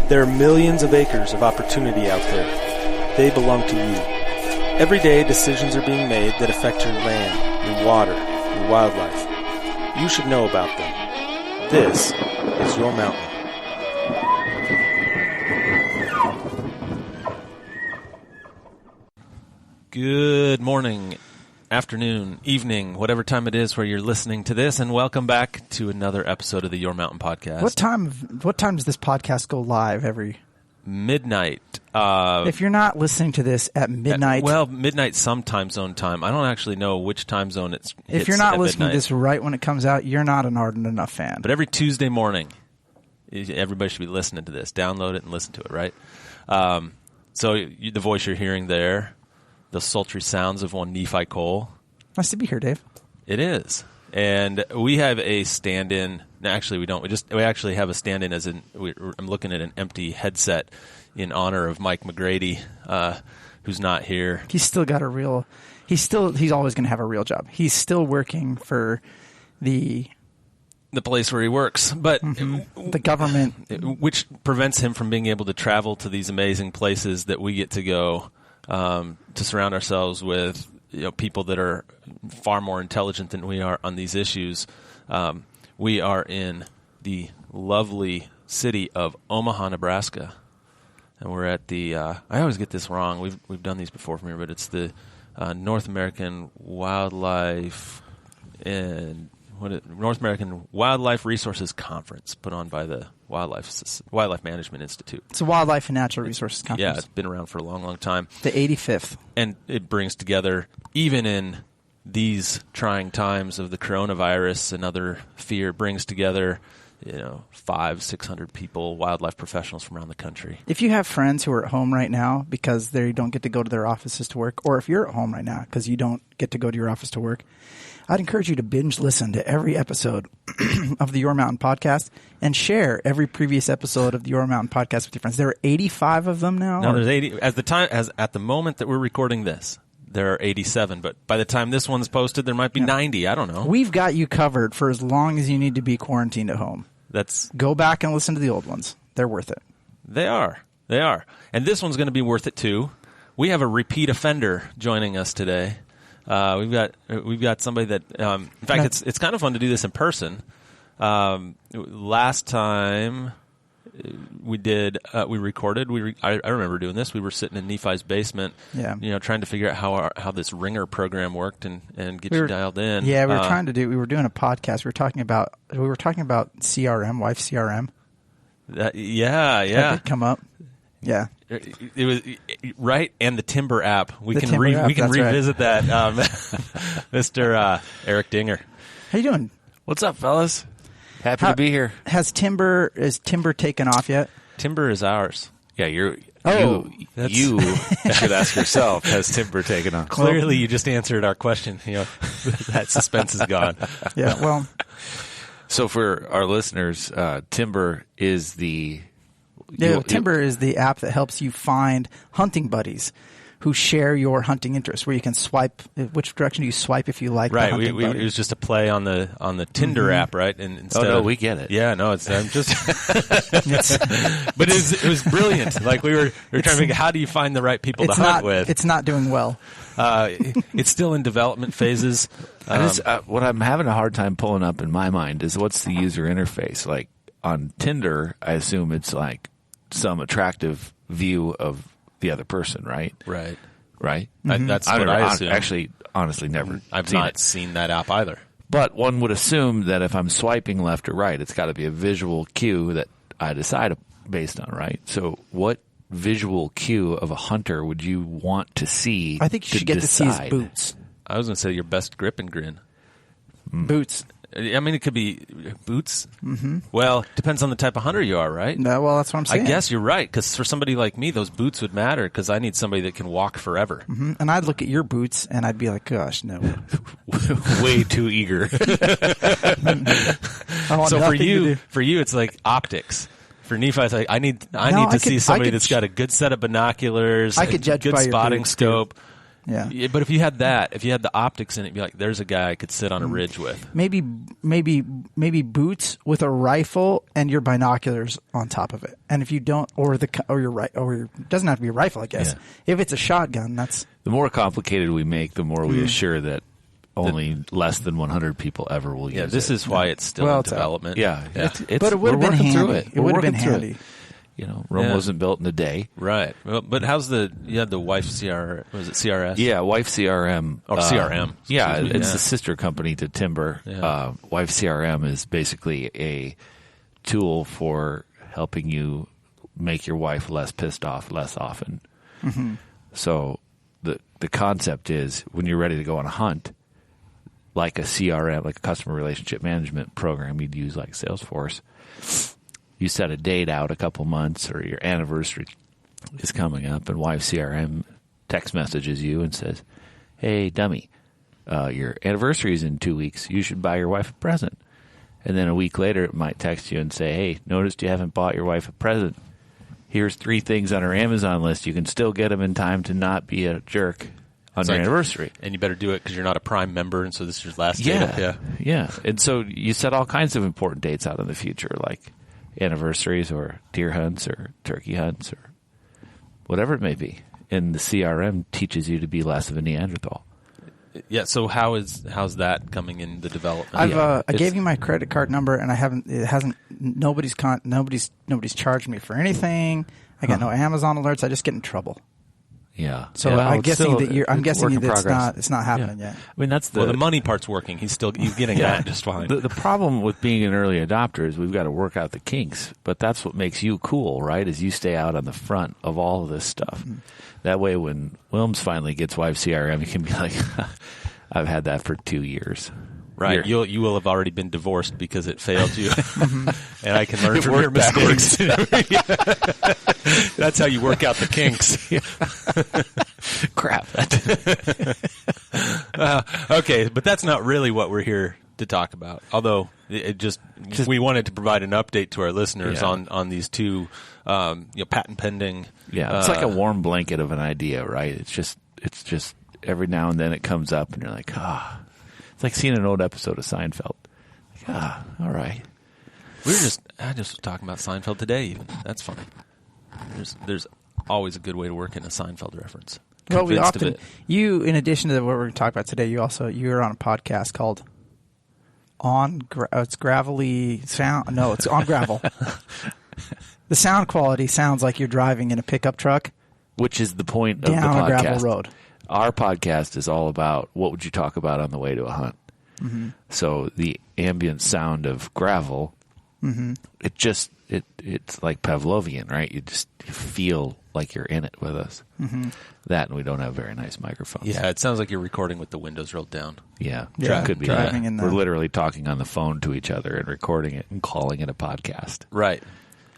There are millions of acres of opportunity out there. They belong to you. Every day, decisions are being made that affect your land, your water, your wildlife. You should know about them. This is your mountain. Good morning, afternoon, evening, whatever time it is where you're listening to this, and welcome back to another episode of the Your Mountain Podcast. What time does this podcast go live every? Midnight. If you're not listening to this at midnight... midnight some time zone time. I don't actually know which time zone it's hits. If you're not listening to this right when it comes out, you're not an ardent enough fan. But every Tuesday morning, everybody should be listening to this. Download it and listen to it, right? The voice you're hearing there, the sultry sounds of one Nephi Cole. Nice to be here, Dave. It is. And we have a stand-in. No, actually, we don't. We actually have a stand-in as in I'm looking at an empty headset in honor of Mike McGrady, who's not here. He's still got a real. He's always going to have a real job. He's still working for the place where he works, but the government, which prevents him from being able to travel to these amazing places that we get to go to surround ourselves with. People that are far more intelligent than we are on these issues. We are in the lovely city of Omaha, Nebraska, and we're at the. I always get this wrong. We've done these before from here, but it's the North American Wildlife Resources Conference put on by the Wildlife Management Institute. It's a Wildlife and Natural Resources Conference. Yeah, it's been around for a long, long time. The 85th. And it brings together, even in these trying times of the coronavirus and other fear, brings together 500-600 people, wildlife professionals from around the country. If you have friends who are at home right now because they don't get to go to their offices to work, or if you're at home right now because you don't get to go to your office to work, I'd encourage you to binge listen to every episode of the Your Mountain Podcast and share every previous episode of the Your Mountain Podcast with your friends. There are 85 of them now. No, there's 80. At the moment that we're recording this, there are 87. But by the time this one's posted, there might be 90. I don't know. We've got you covered for as long as you need to be quarantined at home. Go back and listen to the old ones. They're worth it. They are. And this one's going to be worth it too. We have a repeat offender joining us today. We've got somebody that, in fact, it's kind of fun to do this in person. Last time we recorded. I remember doing this. We were sitting in Nephi's basement, trying to figure out how this ringer program worked and get you dialed in. Yeah, we were doing a podcast. We were talking about CRM, Wife CRM. That did come up. Yeah. It was right, and the Timber app. We can revisit that, Mr. Eric Dinger. How you doing? What's up, fellas? Happy to be here. Is Timber taken off yet? Timber is ours. Yeah, you should ask yourself. Has Timber taken off? Clearly, you just answered our question. That suspense is gone. Yeah. Well. So for our listeners, Timber is the. Timber is the app that helps you find hunting buddies who share your hunting interests, where you can swipe which direction do you swipe if you like the hunting buddy. It was just a play on the Tinder app, right? And instead we get it. Yeah, no, I'm just but it was brilliant. Like we were trying to figure out how do you find the right people to hunt with. It's not doing well. It's still in development phases. What I'm having a hard time pulling up in my mind is what's the user interface? Like on Tinder, I assume it's like some attractive view of the other person, right? Right. Mm-hmm. That's what I assume. Actually, honestly, never. I've not seen that app either. But one would assume that if I'm swiping left or right, it's got to be a visual cue that I decide based on, right? So what visual cue of a hunter would you want to see? I think you should get to see his boots. I was going to say your best grip and grin. Boots. I mean, it could be boots. Mm-hmm. Well, depends on the type of hunter you are, right? No, well, that's what I'm saying. I guess you're right, because for somebody like me, those boots would matter, because I need somebody that can walk forever. Mm-hmm. And I'd look at your boots, and I'd be like, gosh, no. Way too eager. So for you, it's like optics. For Nephi, it's like I need to see somebody that's got a good set of binoculars, I could judge good by your spotting boots, scope. Too. Yeah. But if you had the optics in it, you'd be like, there's a guy I could sit on a ridge with. Maybe boots with a rifle and your binoculars on top of it. And if you don't, or it doesn't have to be a rifle, I guess. Yeah. If it's a shotgun, that's The more complicated we make, the more we assure that only less than 100 people ever will use it. Yeah, this is why it's still in development. Yeah. but it would have been handy. It would have been working through handy. it. Rome wasn't built in a day. Right. Well, but you had the Wife CRM, was it CRS? Yeah, Wife CRM. Or CRM. Yeah, Excuse me. it's the sister company to Timber. Yeah. Wife CRM is basically a tool for helping you make your wife less pissed off less often. Mm-hmm. So the concept is when you're ready to go on a hunt, like a CRM, like a customer relationship management program you'd use like Salesforce, you set a date out a couple months or your anniversary is coming up and Wife CRM text messages you and says, hey, dummy, your anniversary is in 2 weeks. You should buy your wife a present. And then a week later it might text you and say, hey, noticed you haven't bought your wife a present. Here's 3 things on her Amazon list. You can still get them in time to not be a jerk on your anniversary. And you better do it because you're not a Prime member, and so this is your last Yeah. date. Yeah. And so you set all kinds of important dates out in the future, like anniversaries or deer hunts or turkey hunts or whatever it may be. And the CRM teaches you to be less of a Neanderthal. Yeah. So how's that coming in the development? I gave you my credit card number, and nobody's charged me for anything. I got no Amazon alerts. I just get in trouble. Yeah. So Yeah, I'm guessing still, that it's not happening yet. I mean, that's the money part's working. He's getting that just fine. The problem with being an early adopter is we've got to work out the kinks, but that's what makes you cool, right? Is you stay out on the front of all of this stuff. Mm-hmm. That way, when Wilms finally gets Wife CRM, he can be like, I've had that for 2 years. Right. You will have already been divorced because it failed you. And I can learn from your mistakes. That's how you work out the kinks. Crap. Okay, but that's not really what we're here to talk about. Although we wanted to provide an update to our listeners on these two patent pending. Yeah, it's like a warm blanket of an idea, right? It's just every now and then it comes up and you're like, It's like seeing an old episode of Seinfeld. Like, all right. I just was talking about Seinfeld today even. That's funny. There's always a good way to work in a Seinfeld reference. Well, we often, in addition to what we're going to talk about today, you're on a podcast called it's Gravelly Sound. No, it's On Gravel. The sound quality sounds like you're driving in a pickup truck. Which is the point of the podcast. Down a gravel road. Our podcast is all about what would you talk about on the way to a hunt. Mm-hmm. So the ambient sound of gravel, mm-hmm. it's like Pavlovian, right? You feel like you're in it with us. Mm-hmm. That, and we don't have very nice microphones. Yeah, it sounds like you're recording with the windows rolled down. Yeah, could be. We're literally talking on the phone to each other and recording it and calling it a podcast. Right.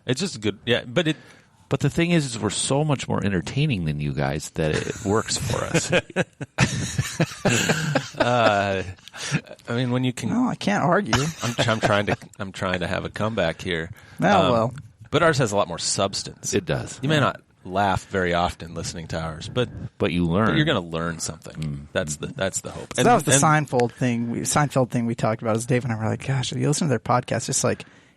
It's just good. Yeah, But the thing is we're so much more entertaining than you guys that it works for us. I mean, when you can. No, I can't argue. I'm trying to have a comeback here. Well. But ours has a lot more substance. It does. You may not laugh very often listening to ours, but you learn. But you're going to learn something. That's the hope. So that was the Seinfeld thing we talked about. Is Dave and I were like, gosh, if you listen to their podcast,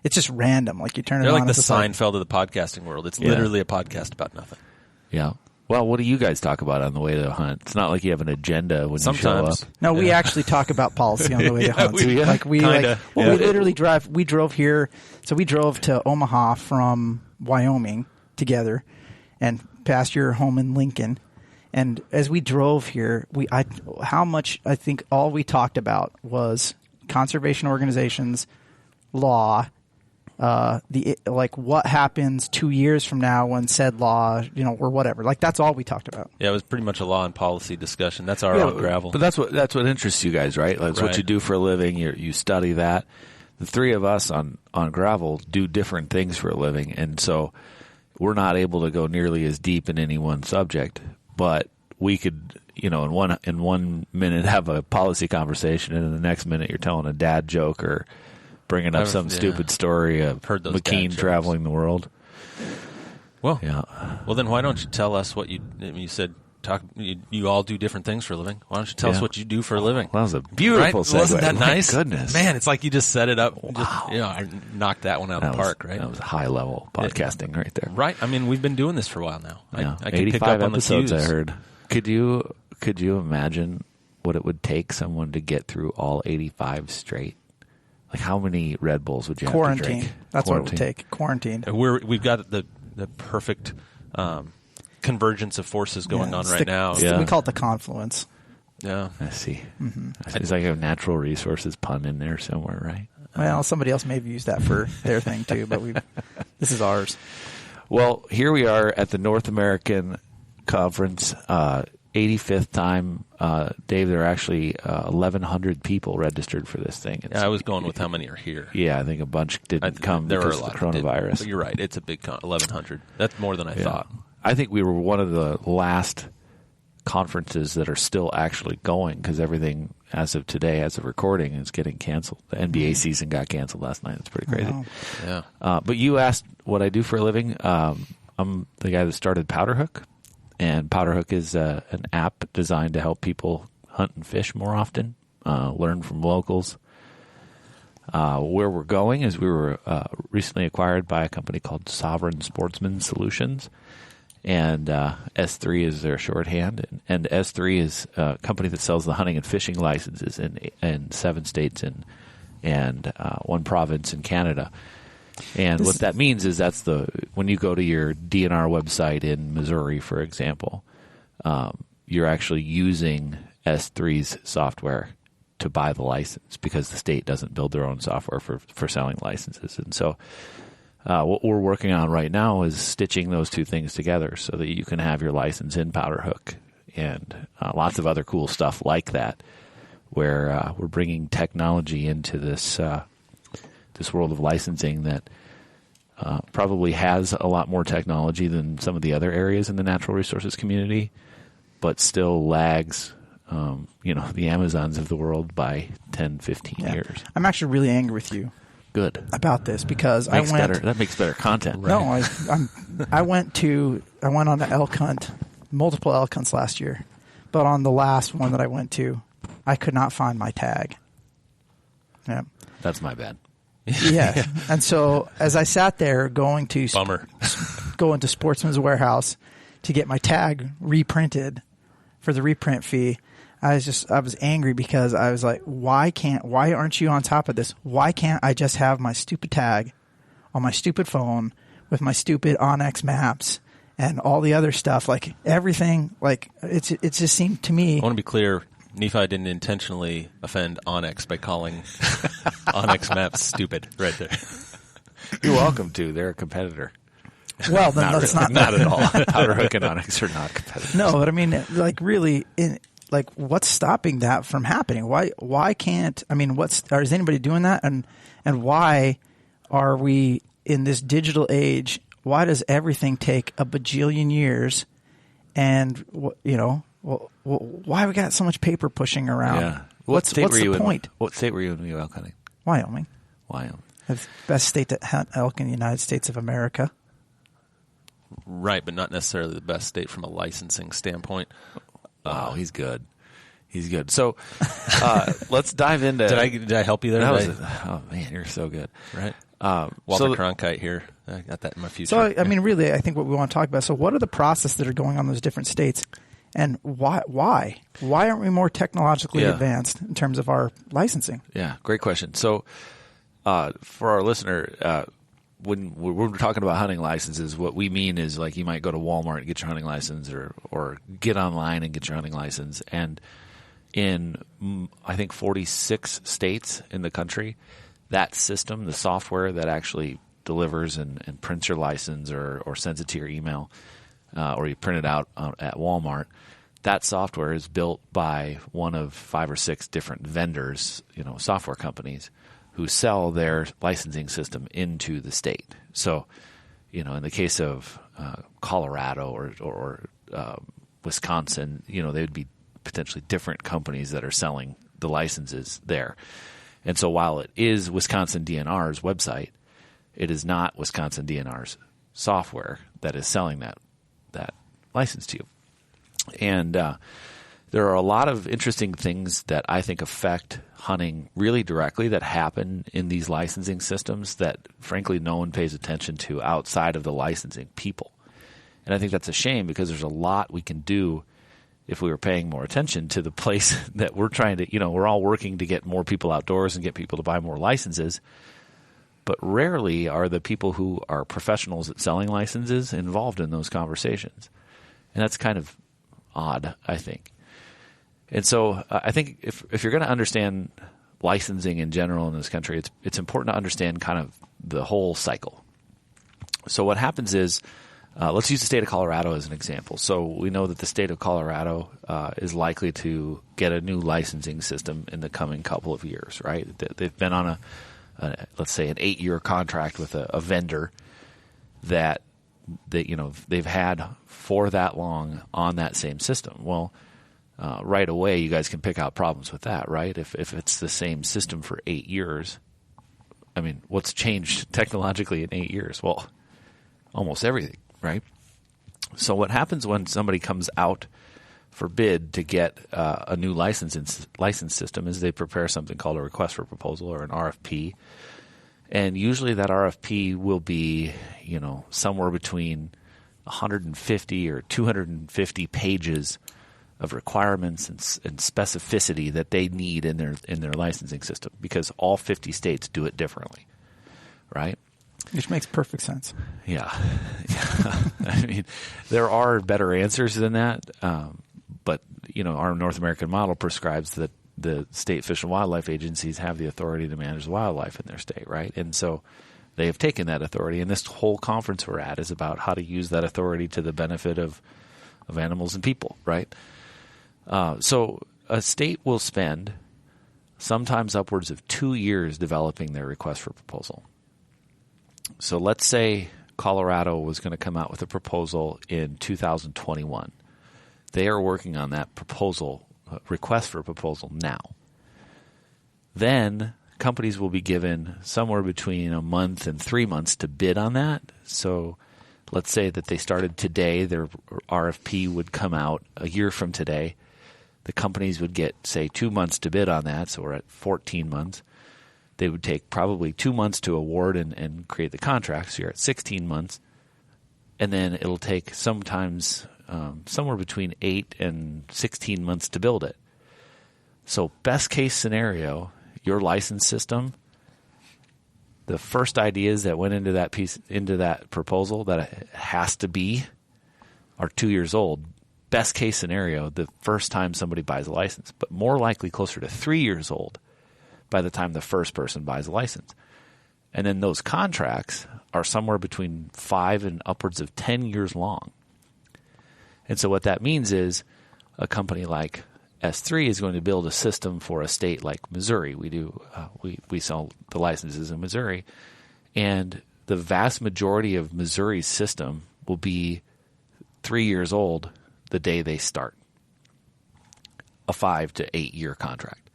it's just random. Like you turn it on. They're like the Seinfeld of the podcasting world. It's literally a podcast about nothing. Yeah. Well, what do you guys talk about on the way to a hunt? It's not like you have an agenda when you show up. No, we actually talk about policy on the way to hunts. We literally drive. We drove here. So we drove to Omaha from Wyoming together and past your home in Lincoln. And as we drove here, I think all we talked about was conservation organizations, law, what happens 2 years from now when said law, or whatever. Like that's all we talked about. Yeah, it was pretty much a law and policy discussion. That's our On Gravel. But that's what interests you guys, right? That's what you do for a living. You study that. The three of us on Gravel do different things for a living, and so we're not able to go nearly as deep in any one subject. But we could, in one minute have a policy conversation, and in the next minute you're telling a dad joke or bringing up some stupid story of McKean traveling the world. Well, Well, then why don't you tell us what you said You all do different things for a living. Why don't you tell us what you do for a living? That was a beautiful segue. Wasn't that nice? My goodness. Man, it's like you just set it up. Wow. I knocked that one out of the park, right? That was high-level podcasting right there. Right. I mean, we've been doing this for a while now. Yeah. I can 85 pick up on episodes, the cues. I heard. Could you imagine what it would take someone to get through all 85 straight? Like, how many Red Bulls would you have to drink? That's what it would take. Quarantine. We've got the perfect convergence of forces going on right now. Yeah. We call it the confluence. Yeah. I see. Mm-hmm. It's like a natural resources pun in there somewhere, right? Well, somebody else may have used that for their thing too, but this is ours. Well, here we are at the North American Conference, 85th time. Dave, there are actually 1,100 people registered for this thing. I was going with how many are here. Yeah, I think a bunch didn't come because of the coronavirus. But you're right. It's a big 1,100. That's more than I thought. I think we were one of the last conferences that are still actually going because everything, as of today, as of recording, is getting canceled. The NBA season got canceled last night. It's pretty crazy. Wow. Yeah. But you asked what I do for a living. I'm the guy that started Powderhook. And Powderhook is an app designed to help people hunt and fish more often, learn from locals. Where we're going is we were recently acquired by a company called Sovereign Sportsman Solutions, and S3 is their shorthand. And S3 is a company that sells the hunting and fishing licenses in 7 states and 1 province in Canada. And what that means is when you go to your DNR website in Missouri, for example, you're actually using S3's software to buy the license because the state doesn't build their own software for selling licenses. And so what we're working on right now is stitching those two things together so that you can have your license in Powderhook and lots of other cool stuff like that, where we're bringing technology into this world of licensing that probably has a lot more technology than some of the other areas in the natural resources community, but still lags, the Amazons of the world by 10, 15 years. I'm actually really angry with you. Good. About this because that makes better content. Right? No, I went on an elk hunt, multiple elk hunts last year, but on the last one that I went to, I could not find my tag. Yeah. That's my bad. Yeah. And so as I sat there going to Sportsman's Warehouse to get my tag reprinted for the reprint fee, I was angry because I was like, why aren't you on top of this? Why can't I just have my stupid tag on my stupid phone with my stupid Onyx maps and all the other stuff? Like everything, like it just seemed to me. I want to be clear. Nephi didn't intentionally offend Onyx by calling Onyx Maps stupid right there. You're welcome to. They're a competitor. Well, then that's not at all. Powderhook and Onyx are not competitors. No, but I mean, like really, what's stopping that from happening? Why can't? I mean, is anybody doing that? And why are we in this digital age? Why does everything take a bajillion years? And why we got so much paper pushing around? Yeah. What's the point? What state were you in elk hunting? Wyoming. Wyoming. That's the best state to hunt elk in the United States of America. Right, but not necessarily the best state from a licensing standpoint. Wow, he's good. He's good. So let's dive into. Did I help you there? Oh man, you're so good. Right. Walter Cronkite here. I got that in my future. So I mean, really, I think what we want to talk about. So, what are the processes that are going on in those different states, and why aren't we more technologically advanced in terms of our licensing? Yeah, great question. So, for our listener, when we're talking about hunting licenses, what we mean is like you might go to Walmart and get your hunting license, or get online and get your hunting license, and in I think 46 states in the country, that system, the software that actually delivers and prints your license or sends it to your email, or you print it out at Walmart, that software is built by one of 5 or 6 different vendors, software companies who sell their licensing system into the state. So, in the case of Colorado or Wisconsin, they would be potentially different companies that are selling the licenses there. And so while it is Wisconsin DNR's website, it is not Wisconsin DNR's software that is selling that license to you. And there are a lot of interesting things that I think affect hunting really directly that happen in these licensing systems that, frankly, no one pays attention to outside of the licensing people. And I think that's a shame because there's a lot we can do if we were paying more attention to the place that we're trying to, we're all working to get more people outdoors and get people to buy more licenses. But rarely are the people who are professionals at selling licenses involved in those conversations. And that's kind of odd, I think. And so I think if you're going to understand licensing in general in this country, it's important to understand kind of the whole cycle. So what happens is, let's use the state of Colorado as an example. So we know that the state of Colorado is likely to get a new licensing system in the coming couple of years, right? They've been on let's say an 8-year contract with a vendor that they've had for that long on that same system. Well, right away, you guys can pick out problems with that, right? If it's the same system for 8 years, I mean, what's changed technologically in 8 years? Well, almost everything, right? So what happens when somebody comes out for bid to get a new license system is they prepare something called a request for proposal or an RFP. And usually that RFP will be, somewhere between 150 or 250 pages of requirements and specificity that they need in their licensing system because all 50 states do it differently, right? Which makes perfect sense. Yeah. I mean, there are better answers than that, but our North American model prescribes that the state fish and wildlife agencies have the authority to manage wildlife in their state, right? And so they have taken that authority, and this whole conference we're at is about how to use that authority to the benefit of animals and people, right? So a state will spend sometimes upwards of 2 years developing their request for proposal. So let's say Colorado was going to come out with a proposal in 2021. They are working on that request for proposal now. Then companies will be given somewhere between a month and 3 months to bid on that. So let's say that they started today, their RFP would come out a year from today. The companies would get, say, 2 months to bid on that, so we're at 14 months. They would take probably 2 months to award and create the contract, so you're at 16 months. And then it'll take sometimes somewhere between 8 and 16 months to build it. So best case scenario, your license system, the first ideas that went into that proposal that it has to be are 2 years old. Best case scenario, the first time somebody buys a license, but more likely closer to 3 years old by the time the first person buys a license. And then those contracts are somewhere between 5 and upwards of 10 years long. And so what that means is a company like S3 is going to build a system for a state like Missouri. We sell the licenses in Missouri, and the vast majority of Missouri's system will be 3 years old the day they start a 5 to 8 year contract.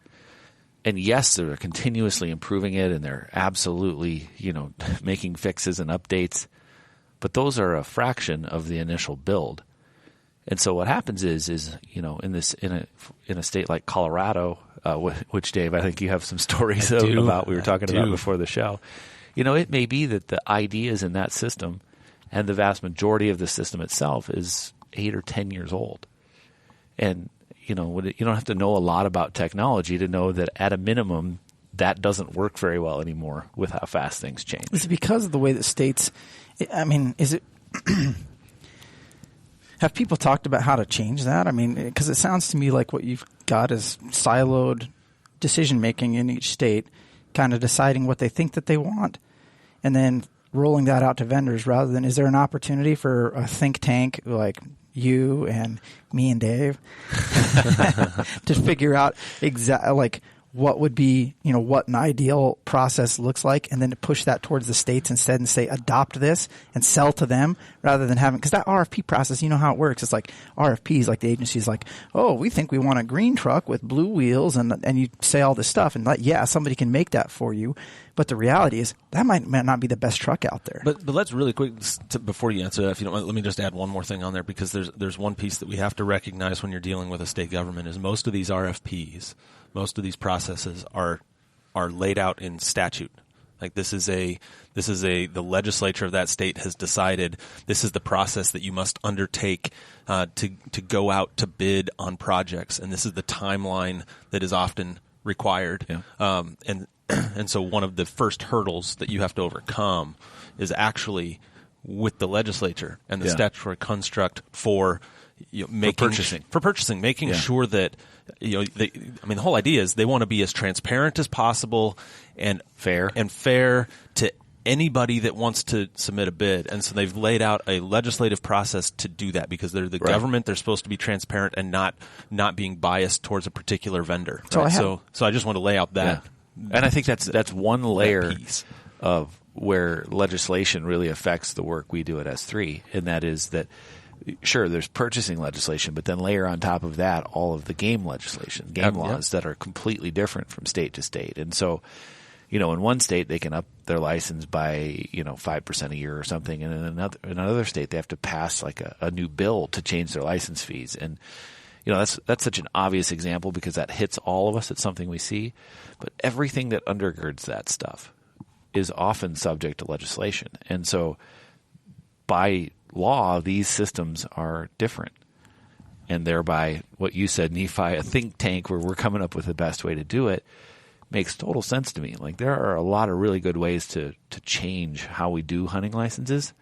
And yes, they're continuously improving it, and they're absolutely, making fixes and updates, but those are a fraction of the initial build. And so what happens is in a state like Colorado, which Dave, I think you have some stories about. We were talking about before the show. It may be that the ideas in that system and the vast majority of the system itself is 8 or 10 years old. And, you don't have to know a lot about technology to know that at a minimum, that doesn't work very well anymore with how fast things change. Is it because of the way that states, is it, have people talked about how to change that? Because it sounds to me like what you've got is siloed decision-making in each state, kind of deciding what they think that they want, and then rolling that out to vendors rather than, is there an opportunity for a think tank like you and me and Dave to figure out exactly what would be, what an ideal process looks like, and then to push that towards the states instead and say, adopt this and sell to them rather than having, because that RFP process, you know how it works. It's like RFPs, like the agency's like, oh, we think we want a green truck with blue wheels, and you say all this stuff, and like, yeah, somebody can make that for you. But the reality is that might not be the best truck out there. But let's really quick, before you answer that, if you don't mind, let me just add one more thing on there, because there's one piece that we have to recognize when you're dealing with a state government is most of these RFPs, most of these processes are laid out in statute. Like the legislature of that state has decided this is the process that you must undertake to go out to bid on projects, and this is the timeline that is often required. Yeah. And so one of the first hurdles that you have to overcome is actually with the legislature and the statutory construct for purchasing, making sure that the whole idea is they want to be as transparent as possible and fair to anybody that wants to submit a bid. And so they've laid out a legislative process to do that, because they're the government. They're supposed to be transparent and not being biased towards a particular vendor. Right? So I just want to lay out that. Yeah. And I think that's one layer of where legislation really affects the work we do at S3, and that is that, sure, there's purchasing legislation, but then layer on top of that all of the game legislation, laws that are completely different from state to state. And so, in one state they can up their license by 5% a year or something, and in another state they have to pass like a new bill to change their license fees. And that's such an obvious example because that hits all of us. It's something we see. But everything that undergirds that stuff is often subject to legislation. And so by law, these systems are different. And thereby, what you said, Nephi, a think tank where we're coming up with the best way to do it, makes total sense to me. Like, there are a lot of really good ways to change how we do hunting licenses,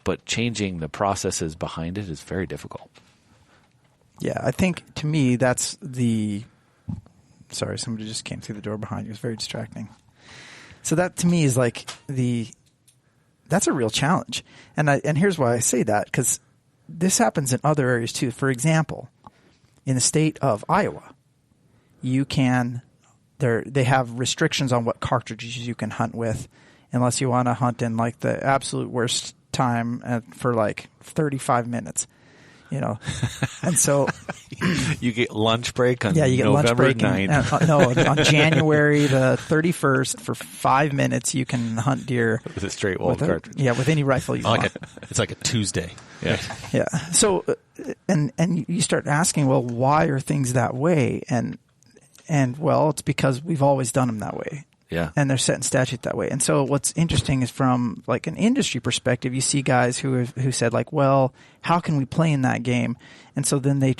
but changing the processes behind it is very difficult. Yeah, I think to me that's sorry, somebody just came through the door behind you. It was very distracting. So that to me is like that's a real challenge. And here's why I say that, because this happens in other areas too. For example, in the state of Iowa, they have restrictions on what cartridges you can hunt with, unless you want to hunt in like the absolute worst time for like 35 minutes. And so you get lunch break on you get November lunch break 9th. On January the 31st for 5 minutes you can hunt deer with a straight wall cartridge. With any rifle you want. It's like a Tuesday. Yeah. Yeah. So and you start asking, well, why are things that way? And well, it's because we've always done them that way. Yeah. And they're set in statute that way. And so what's interesting is from like an industry perspective, you see guys who said like, well, how can we play in that game? And so then they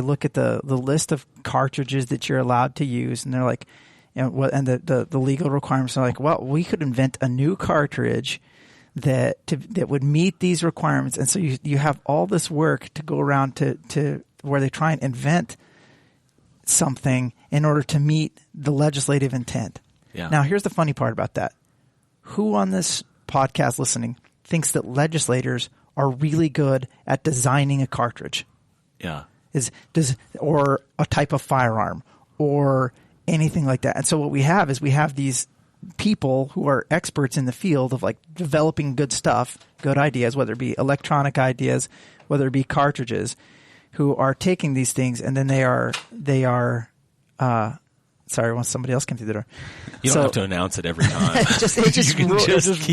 look at the list of cartridges that you're allowed to use, and they're like, and the legal requirements are like, well, we could invent a new cartridge that would meet these requirements. And so you have all this work to go around to where they try and invent something in order to meet the legislative intent. Yeah. Now, here's the funny part about that. Who on this podcast listening thinks that legislators are really good at designing a cartridge? Yeah. Or a type of firearm or anything like that. And so what we have is these people who are experts in the field of like developing good stuff, good ideas, whether it be electronic ideas, whether it be cartridges, who are taking these things, and then they are sorry, once somebody else came through the door. You don't have to announce it every time.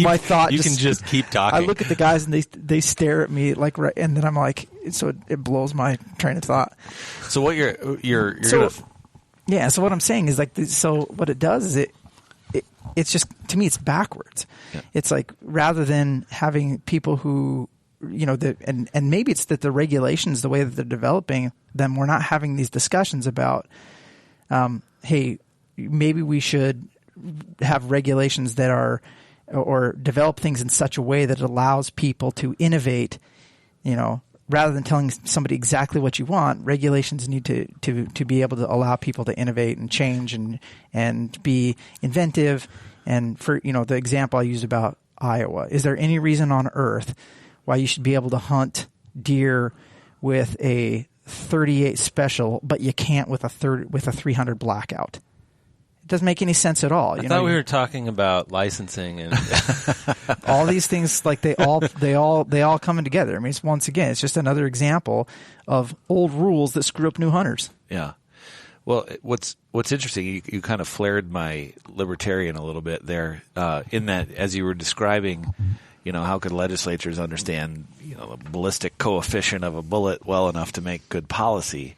My thought. You can just keep talking. I look at the guys and they stare at me like, and then I'm like, so it blows my train of thought. So what you're gonna. Yeah. So what I'm saying is like, so what it does is it's just, to me, it's backwards. Yeah. It's like, rather than having people who, and maybe it's that the regulations, the way that they're developing them, we're not having these discussions about, hey, maybe we should have regulations that are, or develop things in such a way that it allows people to innovate, rather than telling somebody exactly what you want. Regulations need to be able to allow people to innovate and change and be inventive. And for, the example I used about Iowa, is there any reason on earth why you should be able to hunt deer with a 38 special, but you can't with a 300 blackout? It doesn't make any sense at all. I thought we were talking about licensing and all these things, like they all coming together. I mean, it's just another example of old rules that screw up new hunters. Yeah. Well, what's interesting, you kind of flared my libertarian a little bit there, in that as you were describing, how could legislatures understand, the ballistic coefficient of a bullet well enough to make good policy?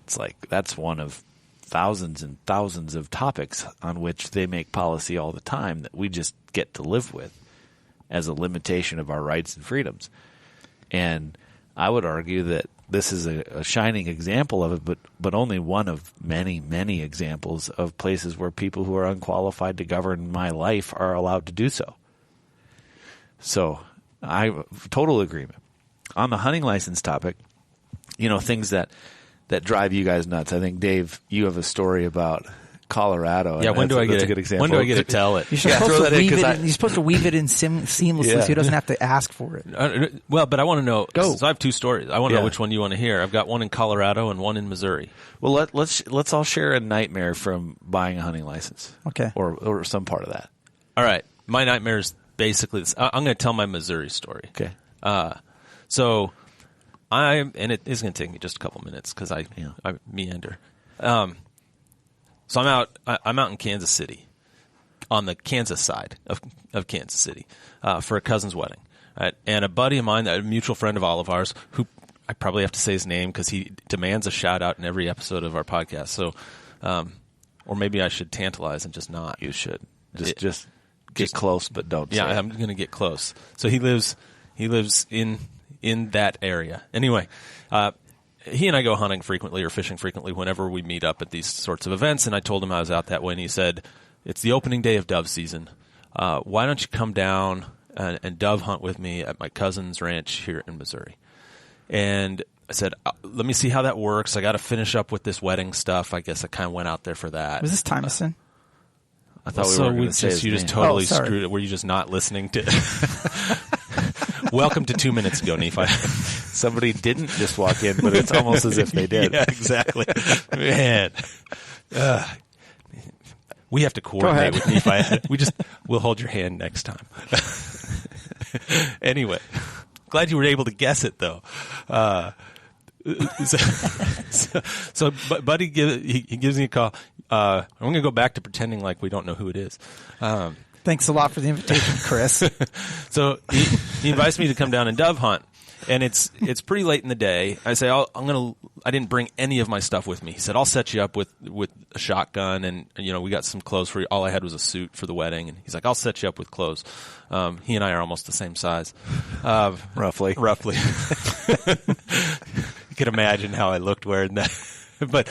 It's like that's one of thousands and thousands of topics on which they make policy all the time that we just get to live with as a limitation of our rights and freedoms. And I would argue that this is a shining example of it, but only one of many, many examples of places where people who are unqualified to govern my life are allowed to do so. So I total agreement. On the hunting license topic, things that drive you guys nuts. I think, Dave, you have a story about Colorado. Yeah, when do I get a good example? When do I get to tell it? You're supposed to weave it in seamlessly so he doesn't have to ask for it. Well, but I want to know. Go. So I have two stories. I want to know which one you want to hear. I've got one in Colorado and one in Missouri. Well, let's all share a nightmare from buying a hunting license. Okay. Or some part of that. All right. My nightmare is basically this. I'm going to tell my Missouri story. Okay. And it is going to take me just a couple minutes because I meander. So I'm out in Kansas City, on the Kansas side of Kansas City, for a cousin's wedding. Right? And a buddy of mine, a mutual friend of all of ours, who I probably have to say his name because he demands a shout out in every episode of our podcast. So, or maybe I should tantalize and just not. You should just get close, but don't. Yeah, say I'm going to get close. So he lives in that area. Anyway, he and I go hunting frequently or fishing frequently whenever we meet up at these sorts of events. And I told him I was out that way, and he said, "It's the opening day of dove season. Why don't you come down and dove hunt with me at my cousin's ranch here in Missouri?" And I said, "Let me see how that works. I got to finish up with this wedding stuff." I guess I kind of went out there for that. Was this Tymason? I thought we were going to say his you name. just totally screwed it. Were you just not listening to? Welcome to 2 minutes ago, Nephi. Somebody didn't just walk in, but it's almost as if they did. Yeah, exactly. Man, we have to coordinate with Nephi. We'll hold your hand next time. Anyway, glad you were able to guess it, though. So Buddy gives me a call. I'm going to go back to pretending like we don't know who it is. Thanks a lot for the invitation, Chris. So he invites me to come down and dove hunt, and it's pretty late in the day. I say I didn't bring any of my stuff with me. He said, "I'll set you up with a shotgun, and we got some clothes for you." All I had was a suit for the wedding, and he's like, "I'll set you up with clothes." He and I are almost the same size, roughly. You can imagine how I looked wearing that. But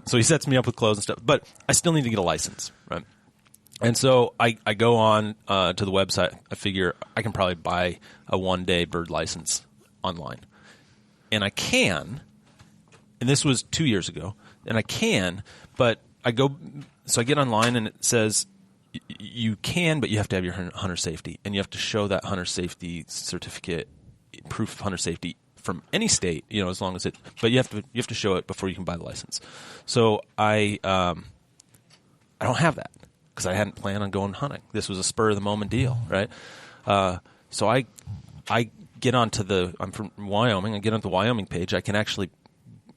so he sets me up with clothes and stuff, but I still need to get a license, right? And so I go on to the website. I figure I can probably buy a one-day bird license online. And I can, and this was 2 years ago, and I can, but I get online and it says you can, but you have to have your hunter safety, and you have to show that hunter safety certificate, proof of hunter safety from any state, as long as but you have to show it before you can buy the license. So I don't have that, because I hadn't planned on going hunting. This was a spur of the moment deal, right? So I get onto I'm from Wyoming. I get onto the Wyoming page. I can actually,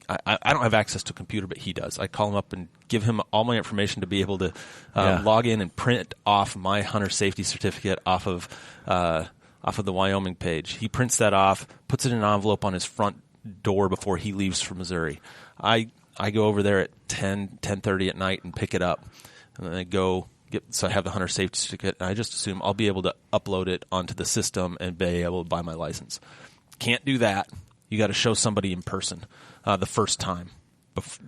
I don't have access to a computer, but he does. I call him up and give him all my information to be able to log in and print off my hunter safety certificate off of the Wyoming page. He prints that off, puts it in an envelope on his front door before he leaves for Missouri. I go over there at 10:30 at night and pick it up. And then I go so I have the hunter safety certificate, and I just assume I'll be able to upload it onto the system and be able to buy my license. Can't do that. You got to show somebody in person the first time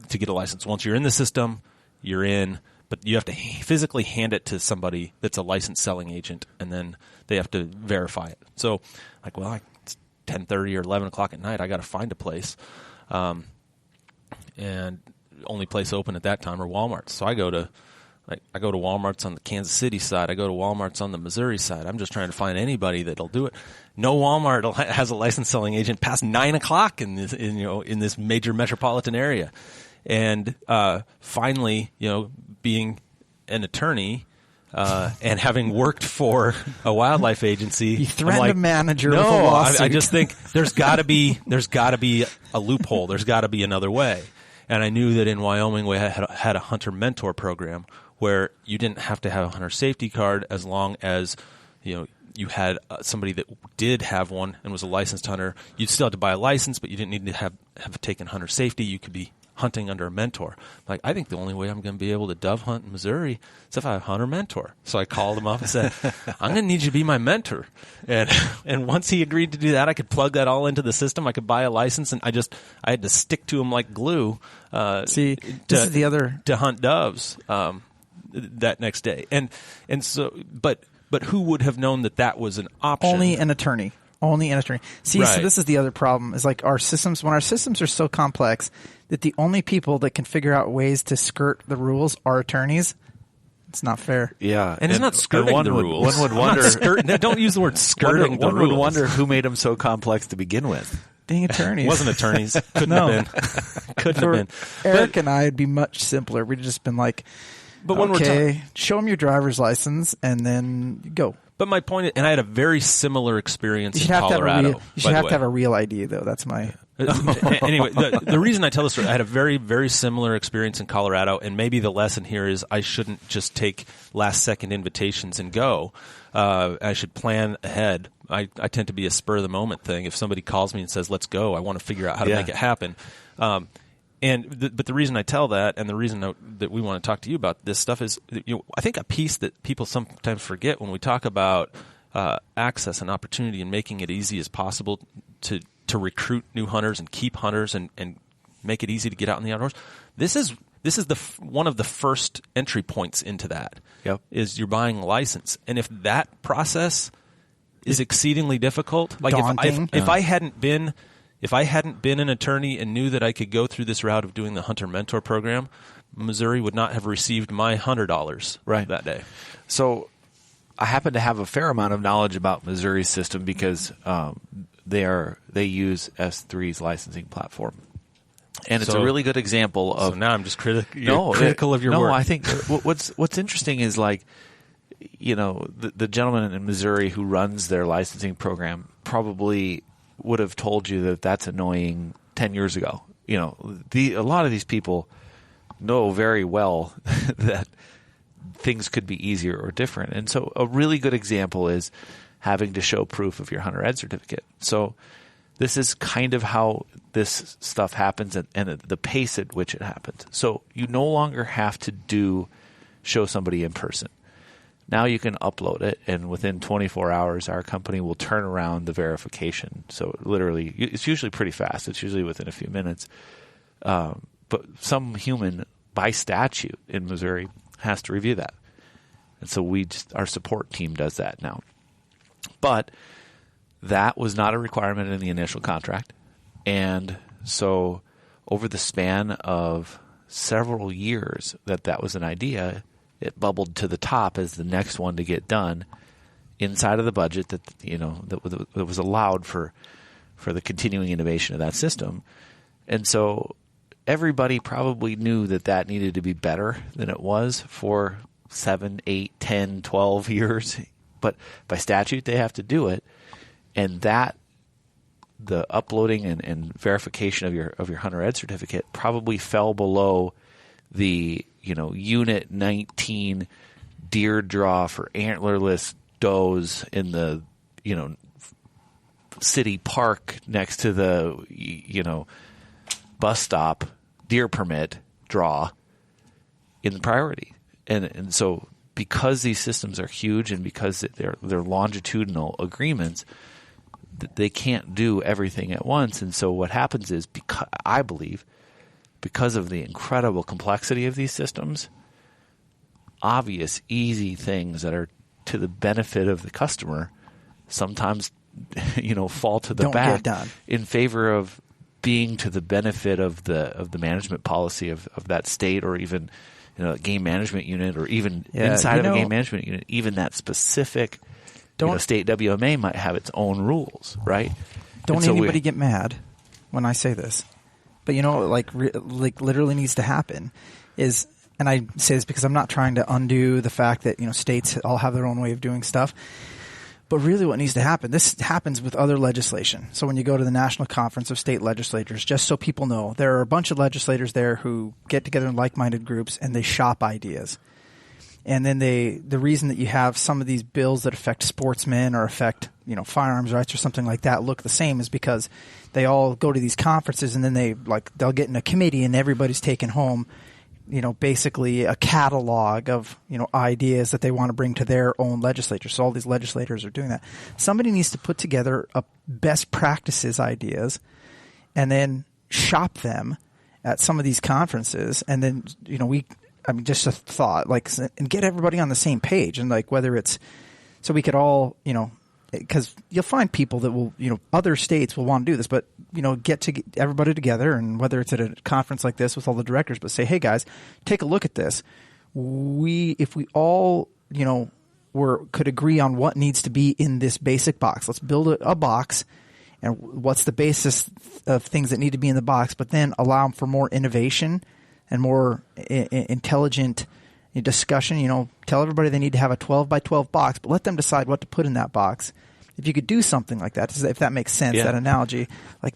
to get a license. Once you're in the system, you're in, but you have to physically hand it to somebody that's a licensed selling agent, and then they have to verify it. So, it's 10:30 or 11 o'clock at night. I got to find a place, and only place open at that time are Walmarts. So I go to Walmart's on the Kansas City side. I go to Walmart's on the Missouri side. I'm just trying to find anybody that'll do it. No Walmart has a licensed selling agent past 9 o'clock in this major metropolitan area. And finally, being an attorney and having worked for a wildlife agency, you threatened a manager with a no, lawsuit. I just think there's got to be a loophole. There's got to be another way. And I knew that in Wyoming we had a hunter mentor program where you didn't have to have a hunter safety card as long as you had somebody that did have one and was a licensed hunter. You'd still have to buy a license, but you didn't need to have taken hunter safety. You could be hunting under a mentor. Like, I think the only way I'm going to be able to dove hunt in Missouri is if I have a hunter mentor. So I called him up and said, I'm going to need you to be my mentor. And once he agreed to do that, I could plug that all into the system. I could buy a license, and I had to stick to him like glue. This is the other to hunt doves that next day. And so, but who would have known that was an option? Only an attorney. See, right. So this is the other problem, is like our systems, when our systems are so complex that the only people that can figure out ways to skirt the rules are attorneys, it's not fair. Yeah. And it's not skirting the rules. One would wonder. Don't use the word skirting the rules. One would wonder who made them so complex to begin with. Dang attorneys. It wasn't attorneys. Couldn't have been. Couldn't have been. Eric and I would be much simpler. We'd just been like, but when we're show them your driver's license and then go. But my point is, and I had a very similar experience in You Colorado. should have to have a real ID, though. That's my... Anyway, the reason I tell this story, I had a very, very similar experience in Colorado, and maybe the lesson here is I shouldn't just take last-second invitations and go. I should plan ahead. I tend to be a spur-of-the-moment thing. If somebody calls me and says, let's go, I want to figure out how to make it happen. But the reason I tell that, and the reason that we want to talk to you about this stuff is, I think a piece that people sometimes forget when we talk about access and opportunity and making it easy as possible to recruit new hunters and keep hunters and make it easy to get out in the outdoors. This is one of the first entry points into that. Yep. Is you're buying a license, and if that process is exceedingly difficult, like daunting. If I hadn't been an attorney and knew that I could go through this route of doing the Hunter Mentor program, Missouri would not have received my $100 that day. So I happen to have a fair amount of knowledge about Missouri's system because they use S3's licensing platform. And it's a really good example of... So now I'm just critical of your work. No, I think what's interesting is like, the gentleman in Missouri who runs their licensing program probably would have told you that that's annoying 10 years ago. A lot of these people know very well that things could be easier or different. And so a really good example is having to show proof of your hunter ed certificate. So this is kind of how this stuff happens and the pace at which it happens. So you no longer have to show somebody in person. Now you can upload it, and within 24 hours, our company will turn around the verification. So literally, it's usually pretty fast. It's usually within a few minutes. But some human, by statute in Missouri, has to review that. And so our support team does that now. But that was not a requirement in the initial contract. And so over the span of several years that was an idea, it bubbled to the top as the next one to get done inside of the budget that was allowed for the continuing innovation of that system. And so everybody probably knew that needed to be better than it was for 7, 8, 10, 12 years. But by statute, they have to do it. And the uploading and verification of your hunter ed certificate probably fell below the Unit 19 deer draw for antlerless does in the city park next to the bus stop deer permit draw in the priority. And so because these systems are huge and because they're longitudinal agreements, they can't do everything at once. And so what happens is, I believe, because of the incredible complexity of these systems, obvious, easy things that are to the benefit of the customer sometimes, fall to the Don't back get done. in favor of being to the benefit of the management policy of that state, or even game management unit, or even inside of a game management unit, even that specific state WMA might have its own rules, right? Don't anybody get mad when I say this. But like literally needs to happen is and I say this because I'm not trying to undo the fact that, states all have their own way of doing stuff. But really what needs to happen, this happens with other legislation. So when you go to the National Conference of State Legislators, just so people know, there are a bunch of legislators there who get together in like-minded groups and they shop ideas. And then the reason that you have some of these bills that affect sportsmen or affect, firearms rights or something like that look the same is because they all go to these conferences and then they'll get in a committee and everybody's taking home, basically a catalog of, ideas that they want to bring to their own legislature. So all these legislators are doing that. Somebody needs to put together a best practices ideas and then shop them at some of these conferences. And then, just a thought, and get everybody on the same page. And whether it's, so we could all, because you'll find people that will, other states will want to do this, but, get everybody together, and whether it's at a conference like this with all the directors, but say, hey guys, take a look at this. If we all, could agree on what needs to be in this basic box, let's build a box, and what's the basis of things that need to be in the box, but then allow for more innovation and more intelligent discussion. Tell everybody they need to have a 12 by 12 box, but let them decide what to put in that box. If you could do something like that, if that makes sense, that analogy,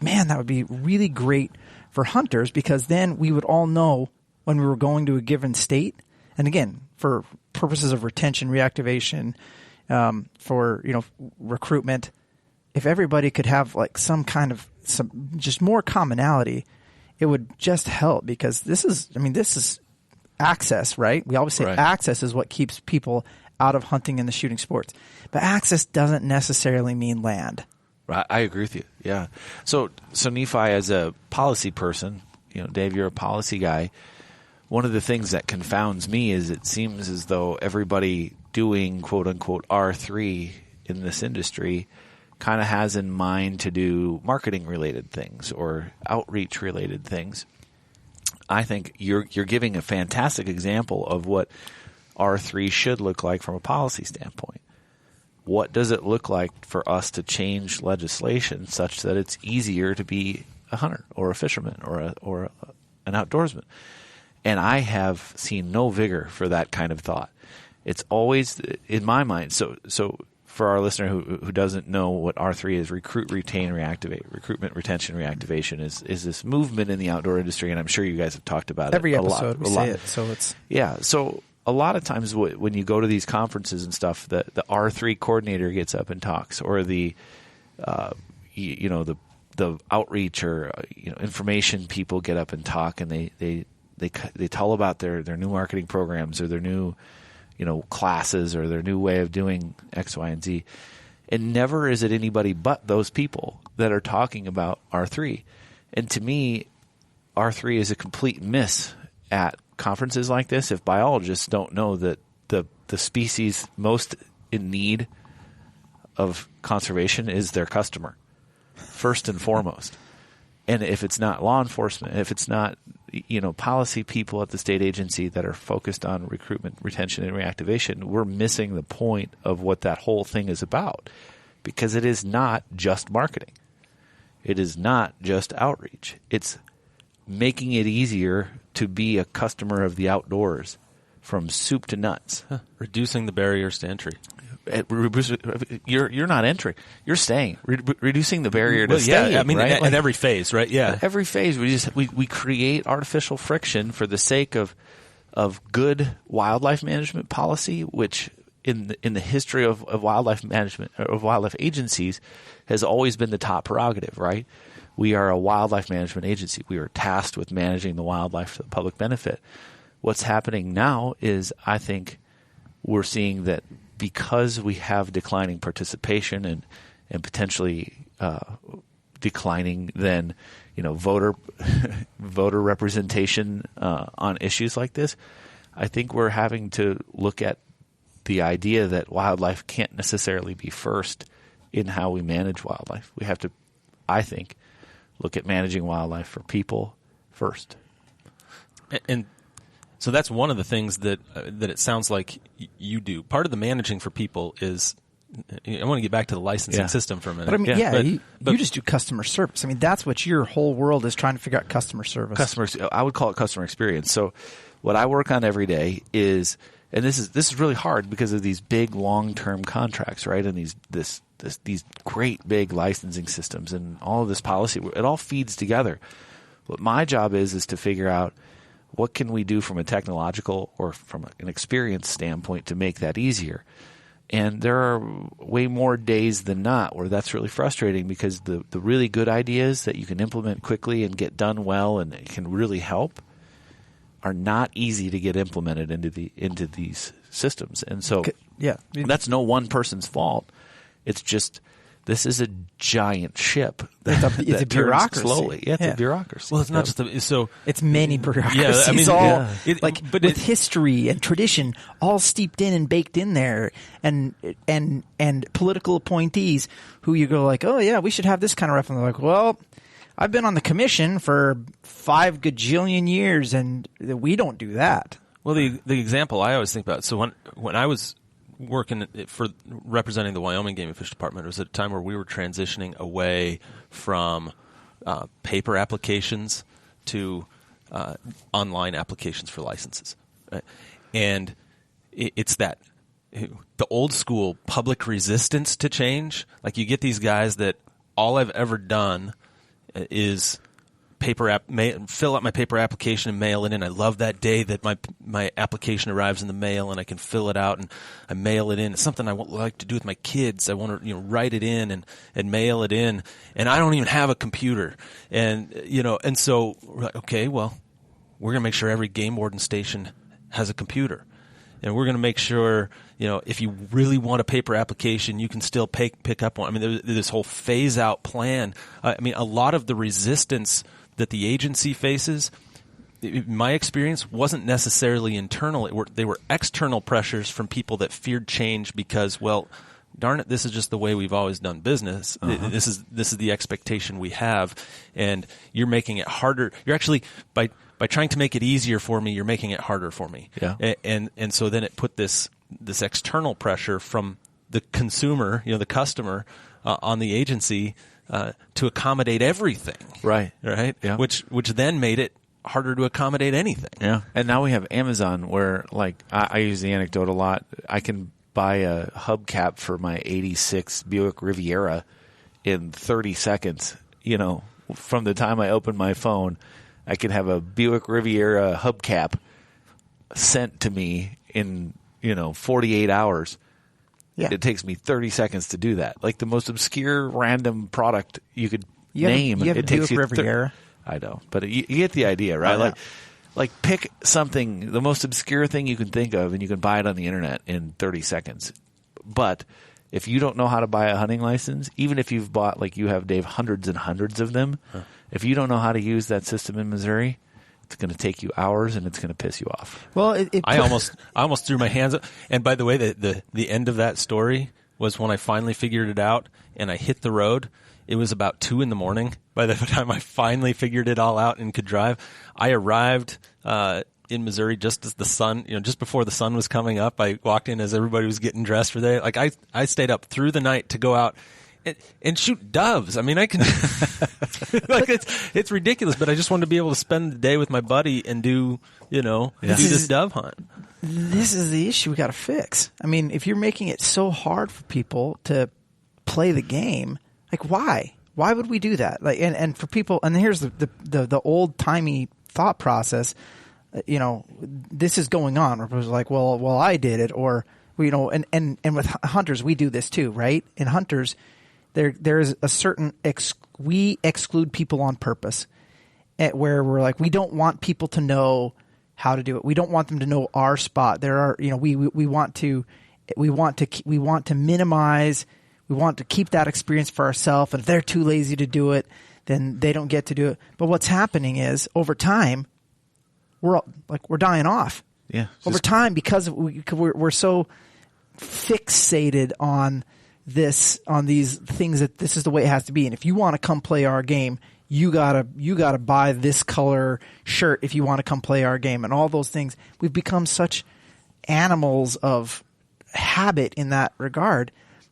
man, that would be really great for hunters, because then we would all know when we were going to a given state. And again, for purposes of retention, reactivation, for, recruitment, if everybody could have some just more commonality, it would just help, because this is access, right? We always say access is what keeps people out of hunting and the shooting sports. But access doesn't necessarily mean land. Right. I agree with you. Yeah. So Nephi, as a policy person, Dave, you're a policy guy. One of the things that confounds me is it seems as though everybody doing quote unquote R3 in this industry kind of has in mind to do marketing related things or outreach related things. I think you're giving a fantastic example of what R3 should look like from a policy standpoint. What does it look like for us to change legislation such that it's easier to be a hunter or a fisherman or an outdoorsman? And I have seen no vigor for that kind of thought. It's always in my mind. So for our listener who doesn't know what R3 is, recruit, retain, reactivate. Recruitment, retention, reactivation is this movement in the outdoor industry, and I'm sure you guys have talked about every it episode. a lot. Say it, so it's So a lot of times when you go to these conferences and stuff, the R3 coordinator gets up and talks, or the outreach or information people get up and talk, and they tell about their new marketing programs or their new classes or their new way of doing X, Y, and Z. And never is it anybody but those people that are talking about R3. And to me, R3 is a complete miss at conferences like this if biologists don't know that the species most in need of conservation is their customer, first and foremost. And if it's not law enforcement, if it's not policy people at the state agency that are focused on recruitment, retention, and reactivation, we're missing the point of what that whole thing is about, because it is not just marketing. It is not just outreach. It's making it easier to be a customer of the outdoors from soup to nuts. Reducing the barriers to entry. You're not entering. You're staying. Reducing the barrier to staying. I mean, right? at every phase, right? Yeah. At every phase, we create artificial friction for the sake of good wildlife management policy, which in the history of wildlife management, of wildlife agencies, has always been the top prerogative, right? We are a wildlife management agency. We are tasked with managing the wildlife for the public benefit. What's happening now is, I think, we're seeing that because we have declining participation and potentially declining then, voter representation on issues like this, I think we're having to look at the idea that wildlife can't necessarily be first in how we manage wildlife. We have to, I think, look at managing wildlife for people first. And so that's one of the things that it sounds like you do. Part of the managing for people is I want to get back to the licensing system for a minute. But I mean, you just do customer service. I mean, that's what your whole world is, trying to figure out customer service. I would call it customer experience. So what I work on every day is, and this is really hard because of these big long-term contracts, right? And these great big licensing systems and all of this policy, it all feeds together. What my job is to figure out what can we do from a technological or from an experience standpoint to make that easier. And there are way more days than not where that's really frustrating, because the really good ideas that you can implement quickly and get done well and it can really help are not easy to get implemented into these systems. And so that's no one person's fault. It's just, this is a giant ship it's a bureaucracy. Slowly. Yeah, it's a bureaucracy. Well, it's not just it's many bureaucracies. Yeah, I mean, with history and tradition all steeped in and baked in there, and political appointees who you go like, oh yeah, we should have this kind of ref, and they're like, well, I've been on the commission for 5 gajillion years, and we don't do that. Well, the example I always think about. So when I was working for representing the Wyoming Game and Fish Department, it was at a time where we were transitioning away from paper applications to online applications for licenses, right? And it's that the old school public resistance to change. Like, you get these guys that all I've ever done is fill out my paper application and mail it in. I love that day that my application arrives in the mail and I can fill it out and I mail it in. It's something I like to do with my kids. I want to write it in and mail it in. And I don't even have a computer. And and so we're like, okay, well, we're gonna make sure every game warden station has a computer. And we're going to make sure, if you really want a paper application, you can still pick up one. I mean, there's this whole phase-out plan. I mean, a lot of the resistance that the agency faces, in my experience, wasn't necessarily internal. They were external pressures from people that feared change because, well, darn it, this is just the way we've always done business. Uh-huh. This is the expectation we have, and you're making it harder. You're actually, by trying to make it easier for me, you're making it harder for me. Yeah. And so then it put this external pressure from the consumer, the customer, on the agency to accommodate everything. Right. Right. Yeah. Which then made it harder to accommodate anything. Yeah. And now we have Amazon, where, like, I use the anecdote a lot. I can buy a hubcap for my '86 Buick Riviera in 30 seconds. From the time I open my phone, I can have a Buick Riviera hubcap sent to me in 48 hours. Yeah. It takes me 30 seconds to do that. Like, the most obscure random product you could name. You have it a takes Buick Riviera. I know, but you get the idea, right? Oh, yeah. Like pick something, the most obscure thing you can think of, and you can buy it on the internet in 30 seconds. But if you don't know how to buy a hunting license, even if you've bought, like you have, Dave, hundreds and hundreds of them, if you don't know how to use that system in Missouri, it's going to take you hours and it's going to piss you off. Well, I almost threw my hands up. And by the way, the end of that story was when I finally figured it out and I hit the road. It was about 2 a.m. by the time I finally figured it all out and could drive. I arrived in Missouri just as the sun, just before the sun was coming up. I walked in as everybody was getting dressed for the day. Like, I stayed up through the night to go out and shoot doves. I mean, I can like it's ridiculous, but I just wanted to be able to spend the day with my buddy and do this dove hunt. This is the issue we got to fix. I mean, if you're making it so hard for people to play the game, like, why? Why would we do that? Like, and for people, and here's the old timey thought process. This is going on. Where it was like, well, I did it, or and with hunters, we do this too, right? In hunters, there is a certain we exclude people on purpose, where we're like, we don't want people to know how to do it. We don't want them to know our spot. There are, we want to minimize. We want to keep that experience for ourselves, and if they're too lazy to do it, then they don't get to do it. But what's happening is, over time, we're dying off. Yeah. Over time, because we're so fixated on these things that this is the way it has to be. And if you want to come play our game, you gotta buy this color shirt if you want to come play our game, and all those things. We've become such animals of habit in that regard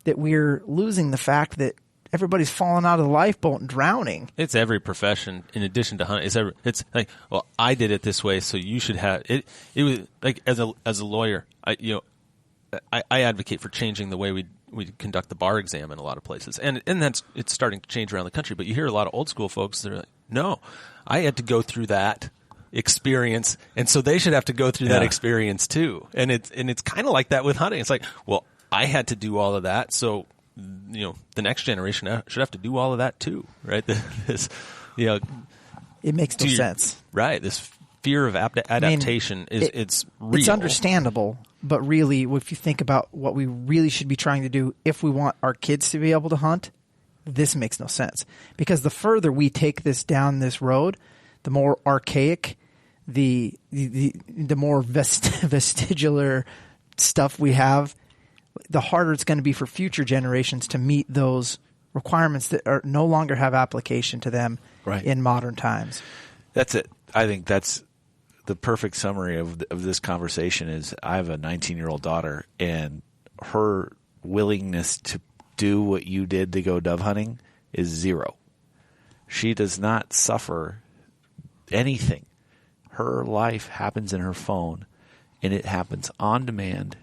that we're losing the fact that everybody's falling out of the lifeboat and drowning. It's every profession in addition to hunting. It's like, well, I did it this way, so you should have it. It was like, as a lawyer, I advocate for changing the way we conduct the bar exam in a lot of places, and it's starting to change around the country. But you hear a lot of old school folks that are like, no, I had to go through that experience, and so they should have to go through that experience too. And it's kind of like that with hunting. It's like, well, I had to do all of that, so the next generation should have to do all of that too, right? It makes no sense, right? This fear of adaptation it's real. It's understandable, but really, if you think about what we really should be trying to do if we want our kids to be able to hunt, this makes no sense. Because the further we take this down this road, the more archaic, the more vestigial stuff we have, the harder it's going to be for future generations to meet those requirements that are no longer have application to them in modern times. That's it. I think that's the perfect summary of this conversation. Is I have a 19-year-old daughter, and her willingness to do what you did to go dove hunting is zero. She does not suffer anything. Her life happens in her phone, and it happens on demand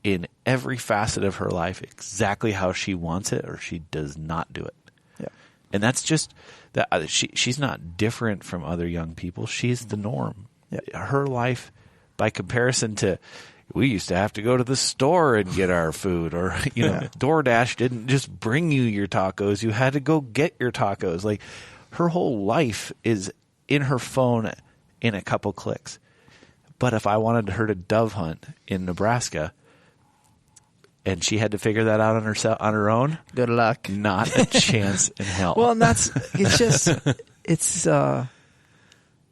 in every facet of her life exactly how she wants it, or she does not do it. Yeah. And that's just that she's not different from other young people. She's the norm. Yeah. Her life, by comparison to, we used to have to go to the store and get our food, or DoorDash didn't just bring you your tacos. You had to go get your tacos. Like, her whole life is in her phone in a couple clicks. But if I wanted her to dove hunt in Nebraska, and she had to figure that out on her own, good luck. Not a chance in hell. Well, and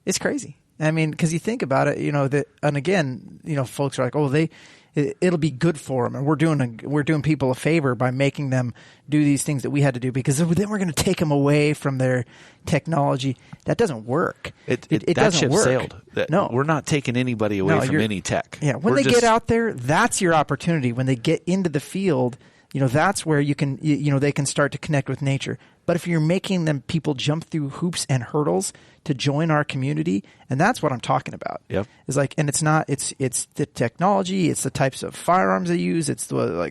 it's crazy. I mean, because you think about it, and again, folks are like, oh, it'll be good for them, and we're doing people a favor by making them do these things that we had to do, because then we're going to take them away from their technology. That doesn't work. It that doesn't ship work. Sailed. No, we're not taking anybody away from any tech. Yeah, when they get out there, that's your opportunity. When they get into the field, that's where you can, they can start to connect with nature. But if you're making people jump through hoops and hurdles to join our community, and that's what I'm talking about. Yep. It's like, and it's not, it's the technology, it's the types of firearms they use, it's the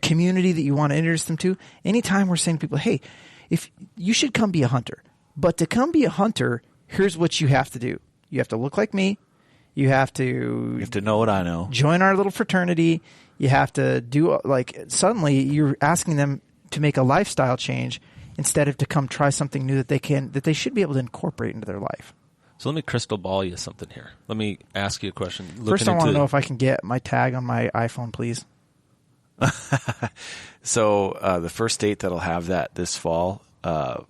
community that you want to introduce them to. Anytime we're saying to people, hey, if you should come be a hunter, but to come be a hunter, here's what you have to do. You have to look like me. You have to know what I know. Join our little fraternity. You have to do, suddenly you're asking them to make a lifestyle change instead of to come try something new that they should be able to incorporate into their life. So let me crystal ball you something here. Let me ask you a question. First, I want to know if I can get my tag on my iPhone, please. So the first state that'll have that this fall, the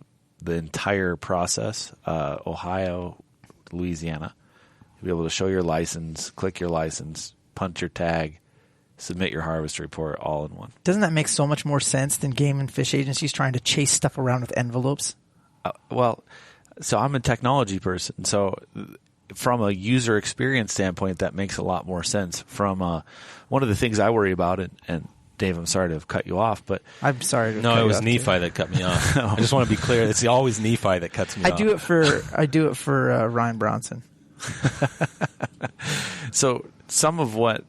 entire process, Ohio, Louisiana, you'll be able to show your license, click your license, punch your tag, submit your harvest report all in one. Doesn't that make so much more sense than game and fish agencies trying to chase stuff around with envelopes? So I'm a technology person. So from a user experience standpoint, that makes a lot more sense. From one of the things I worry about, and Dave, I'm sorry to have cut you off, but I'm sorry. No, it was Nephi that cut me off. I just want to be clear. It's always Nephi that cuts me off. I do it for Ryan Bronson. So some of what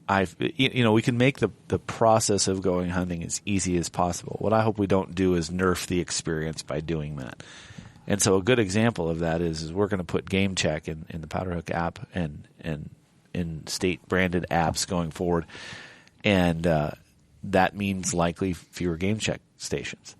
we can make the process of going hunting as easy as possible. What I hope we don't do is nerf the experience by doing that. And so a good example of that is we're going to put Game Check in the Powderhook app and in state branded apps going forward. And that means likely fewer Game Check stations.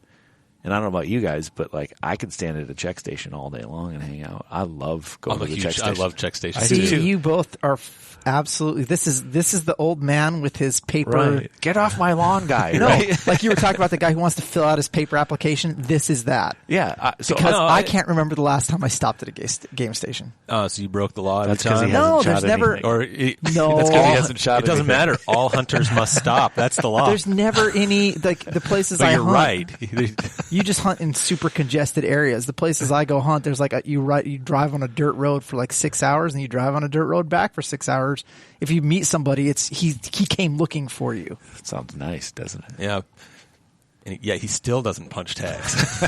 And I don't know about you guys, but I could stand at a check station all day long and hang out. I love going to the check station. I love check stations. See, you both are absolutely. This is the old man with his paper. Right. Get off my lawn, guy. No, right? Like you were talking about the guy who wants to fill out his paper application. This is that. Yeah. I can't remember the last time I stopped at a game station. Oh, so you broke the law? That's because he hasn't shot anything. No, that's because he hasn't shot. It doesn't matter. All hunters must stop. That's the law. There's never any the places but I you're hunt. right. You just hunt in super congested areas. The places I go hunt, there's like you drive on a dirt road for like 6 hours, and you drive on a dirt road back for 6 hours. If you meet somebody, he came looking for you. That sounds nice, doesn't it? Yeah. And yet he still doesn't punch tags.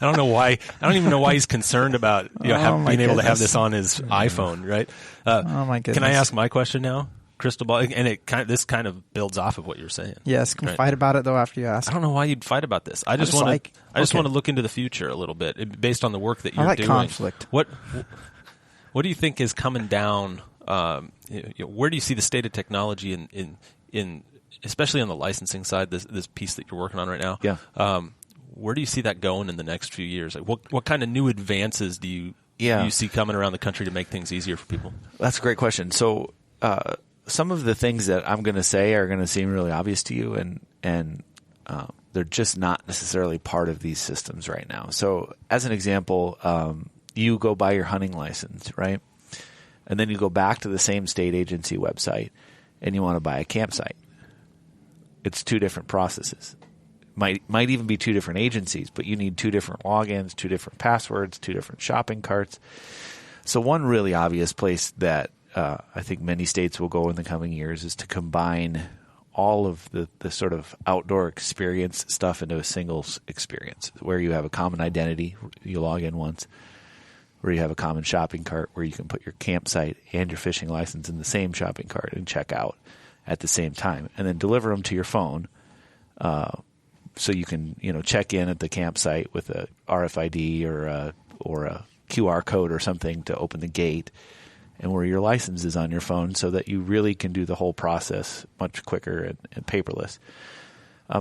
I don't know why. I don't even know why he's concerned about being able to have this on his iPhone, right? Oh my goodness! Can I ask my question now? Crystal ball, and this kind of builds off of what you're saying. Yes, can we fight about it though after you ask? I don't know why you'd fight about this. I just want to look into the future a little bit based on the work that you're doing. Conflict. What do you think is coming down? Where do you see the state of technology in especially on the licensing side, this piece that you're working on right now? Yeah. Where do you see that going in the next few years? Like what kind of new advances do you see coming around the country to make things easier for people? That's a great question. So some of the things that I'm going to say are going to seem really obvious to you, and they're just not necessarily part of these systems right now. So as an example, you go buy your hunting license, right? And then you go back to the same state agency website and you want to buy a campsite. It's two different processes. Might even be two different agencies, but you need two different logins, two different passwords, two different shopping carts. So one really obvious place that I think many states will go in the coming years is to combine all of the sort of outdoor experience stuff into a single experience where you have a common identity, you log in once, where you have a common shopping cart where you can put your campsite and your fishing license in the same shopping cart and check out at the same time, and then deliver them to your phone so you can check in at the campsite with a RFID or a QR code or something to open the gate, and where your license is on your phone so that you really can do the whole process much quicker and paperless.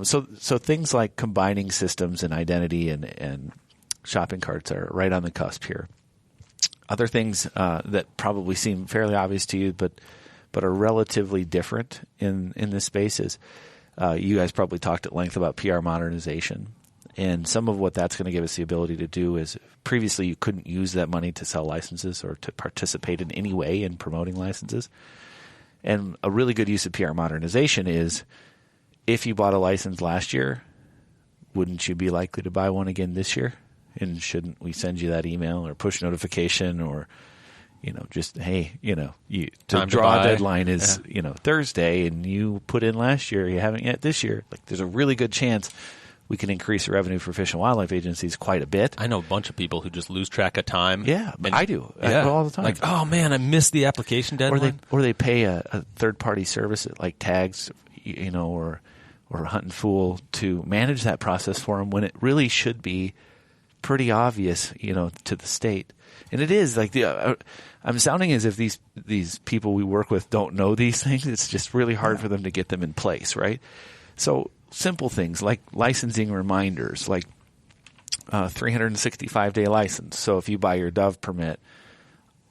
So things like combining systems and identity and shopping carts are right on the cusp here. Other things that probably seem fairly obvious to you but are relatively different in this space is you guys probably talked at length about PR modernization. And some of what that's going to give us the ability to do is previously you couldn't use that money to sell licenses or to participate in any way in promoting licenses. And a really good use of PR modernization is if you bought a license last year, wouldn't you be likely to buy one again this year? And shouldn't we send you that email or push notification or, just, hey, the draw deadline is, Thursday and you put in last year, you haven't yet this year. Like there's a really good chance we can increase the revenue for Fish and Wildlife agencies quite a bit. I know a bunch of people who just lose track of time. Yeah, I do. All the time. Like, oh man, I missed the application deadline. Or they pay a third-party service like Tags, or Hunt and Fool to manage that process for them when it really should be pretty obvious, to the state. And it is like I'm sounding as if these people we work with don't know these things. It's just really hard for them to get them in place, right? So simple things like licensing reminders, like 365-day license. So if you buy your dove permit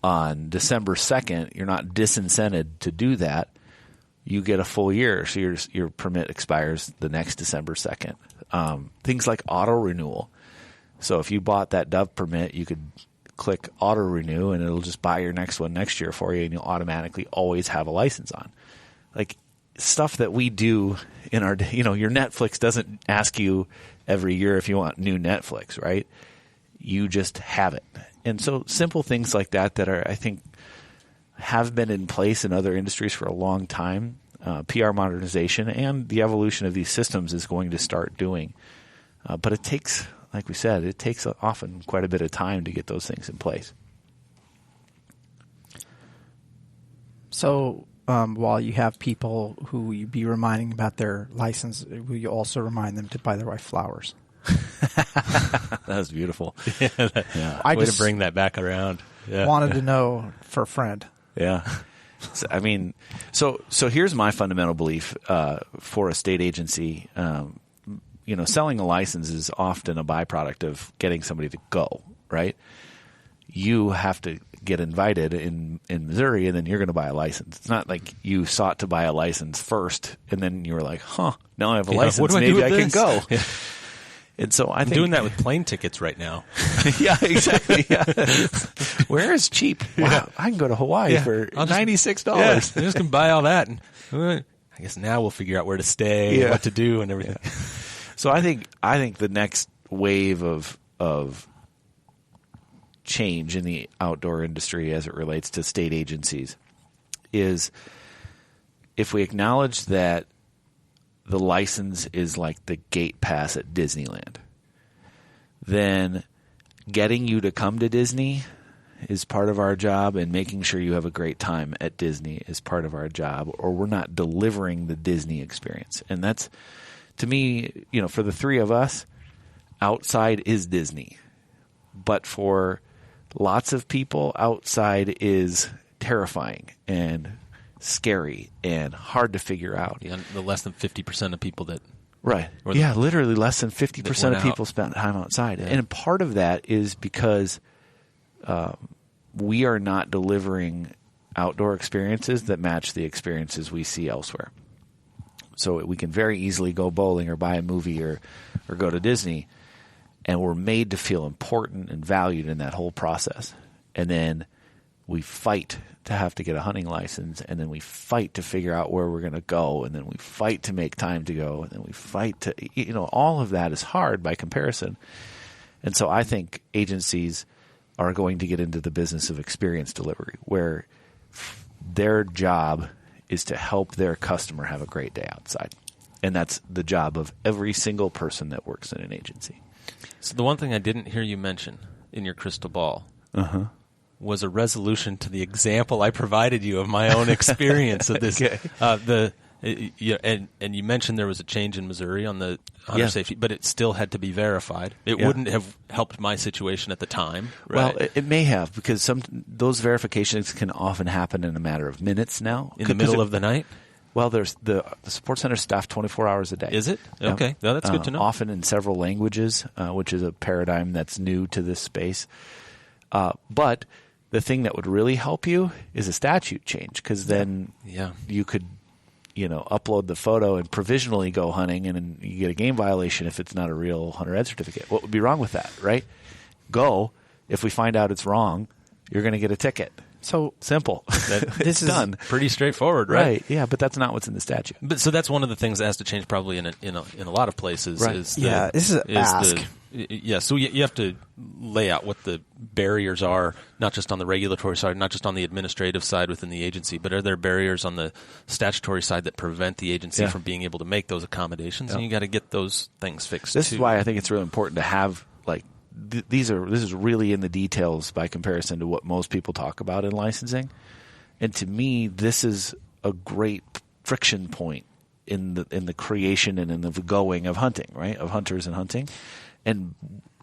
on December 2nd, you're not disincented to do that. You get a full year, so your permit expires the next December 2nd. Things like auto renewal. So if you bought that dove permit, you could click auto renew and it'll just buy your next one next year for you, and you'll automatically always have a license on. Like stuff that we do in our, your Netflix doesn't ask you every year if you want new Netflix, right? You just have it. And so simple things like that are, I think, have been in place in other industries for a long time. PR modernization and the evolution of these systems is going to start doing. But it takes, like we said, it takes often quite a bit of time to get those things in place. So while you have people who you be reminding about their license, will you also remind them to buy their wife flowers? That was beautiful. Yeah. Way to bring that back around. Yeah. Wanted to know for a friend. Yeah. So here's my fundamental belief for a state agency. Selling a license is often a byproduct of getting somebody to go, right? You have to get invited in Missouri, and then you're going to buy a license. It's not like you sought to buy a license first, and then you were like, now I have a license. What do Maybe I can this? go. Yeah. And so I'm doing that with plane tickets right now. Yeah, exactly. Yeah. Where is cheap? Wow, I can go to Hawaii for $96. Yeah, I'm just going to buy all that. And I guess now we'll figure out where to stay, and what to do, and everything. Yeah. So I think the next wave of change in the outdoor industry as it relates to state agencies is if we acknowledge that the license is like the gate pass at Disneyland, then getting you to come to Disney is part of our job, and making sure you have a great time at Disney is part of our job, or we're not delivering the Disney experience. And that's, to me, for the three of us, outside is Disney. But for lots of people, outside is terrifying and scary and hard to figure out. Yeah, the less than 50% of people that... Right. Yeah, literally less than 50% of people spend time outside. Yeah. And part of that is because we are not delivering outdoor experiences that match the experiences we see elsewhere. So we can very easily go bowling or buy a movie or go to Disney, and we're made to feel important and valued in that whole process. And then we fight to have to get a hunting license, and then we fight to figure out where we're going to go, and then we fight to make time to go, and then we fight to, all of that is hard by comparison. And so I think agencies are going to get into the business of experience delivery, where their job is to help their customer have a great day outside. And that's the job of every single person that works in an agency. So the one thing I didn't hear you mention in your crystal ball was a resolution to the example I provided you of my own experience of this. Okay. And you mentioned there was a change in Missouri on the hunter safety, but it still had to be verified. It wouldn't have helped my situation at the time. Right? Well, it may have, because those verifications can often happen in a matter of minutes now. In the middle of the night? Well, there's the Sports Center staff 24 hours a day. Is it? Okay. No, that's good to know. Often in several languages, which is a paradigm that's new to this space. But the thing that would really help you is a statute change, because then you could upload the photo and provisionally go hunting, and then you get a game violation if it's not a real hunter ed certificate. What would be wrong with that, right? Go. If we find out it's wrong, you're going to get a ticket. So simple. This is done. Pretty straightforward, right? Yeah, but that's not what's in the statute. But so that's one of the things that has to change probably in a lot of places. Right. This is an ask. So you have to lay out what the barriers are, not just on the regulatory side, not just on the administrative side within the agency, but are there barriers on the statutory side that prevent the agency from being able to make those accommodations? And you got to get those things fixed. This is why I think it's really important to have this is really in the details by comparison to what most people talk about in licensing. And to me, this is a great friction point in the creation and in the going of hunting, right? Of hunters and hunting. And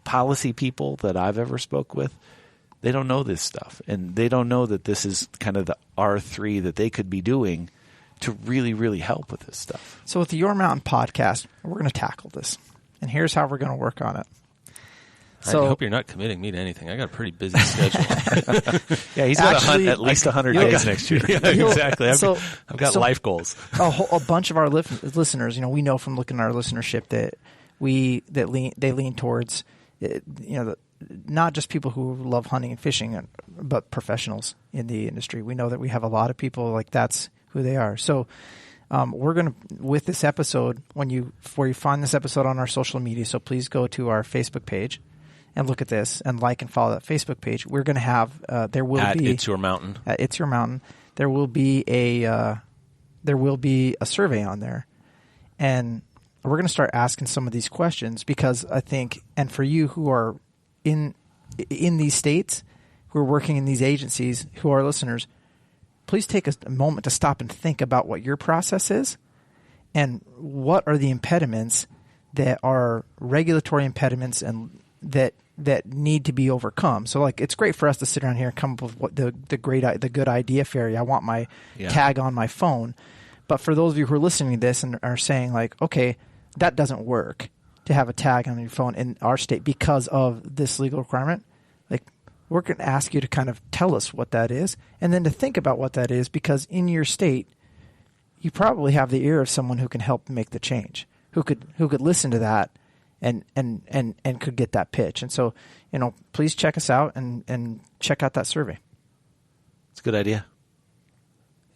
policy people that I've ever spoke with, they don't know this stuff. And they don't know that this is kind of the R3 that they could be doing to really, really help with this stuff. So with the Your Mountain podcast, we're going to tackle this. And here's how we're going to work on it. So, I hope you're not committing me to anything. I got a pretty busy schedule. He's got to hunt at least 100 days next year. Yeah, exactly. I've got life goals. A bunch of our listeners, we know from looking at our listenership that they lean towards, not just people who love hunting and fishing, but professionals in the industry. We know that we have a lot of people like that's who they are. So we're going to, with this episode, where you find this episode on our social media, so please go to our Facebook page and look at this and like and follow that Facebook page. We're going to have there will at be It's Your Mountain. At It's Your Mountain. There will be a survey on there, and we're going to start asking some of these questions, because I think, and for you who are in these states, who are working in these agencies, who are listeners, please take a moment to stop and think about what your process is and what are the impediments that are regulatory impediments and that need to be overcome. So, it's great for us to sit around here and come up with what the good idea fairy. I want my tag on my phone. But for those of you who are listening to this and are saying okay, that doesn't work to have a tag on your phone in our state because of this legal requirement, we're going to ask you to kind of tell us what that is, and then to think about what that is, because in your state, you probably have the ear of someone who can help make the change, who could listen to that and could get that pitch. And so, please check us out and check out that survey. It's a good idea.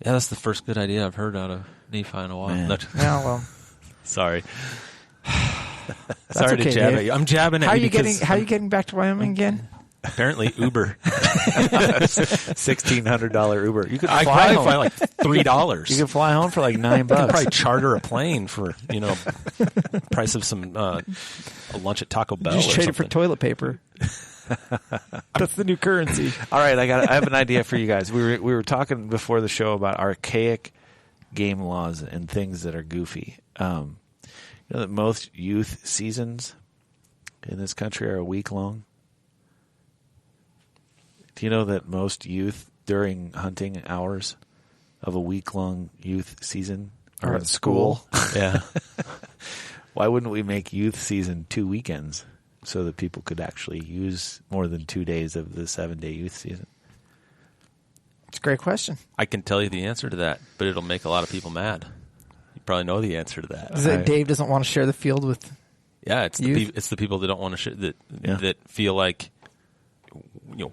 Yeah, that's the first good idea I've heard out of Nephi in a while. Man. Yeah, well, sorry. Sorry to jab at you. I'm jabbing at you because How are you getting back to Wyoming again? apparently Uber. $1,600 Uber. You could I fly probably home. find like $3. You could fly home for like $9. You could probably charter a plane for price of some a lunch at Taco Bell. Just or trade it for something. toilet paper. That's the new currency. All right, I have an idea for you guys. We were talking before the show about archaic game laws and things that are goofy. You know that most youth seasons in this country are a week long? Do you know that most youth during hunting hours of a week-long youth season are in school? Yeah. Why wouldn't we make youth season 2 weekends so that people could actually use more than 2 days of the 7-day youth season? It's a great question. I can tell you the answer to that, but it'll make a lot of people mad. You probably know the answer to that. Is it Dave doesn't want to share the field with? Yeah, it's the people that don't want to that feel like,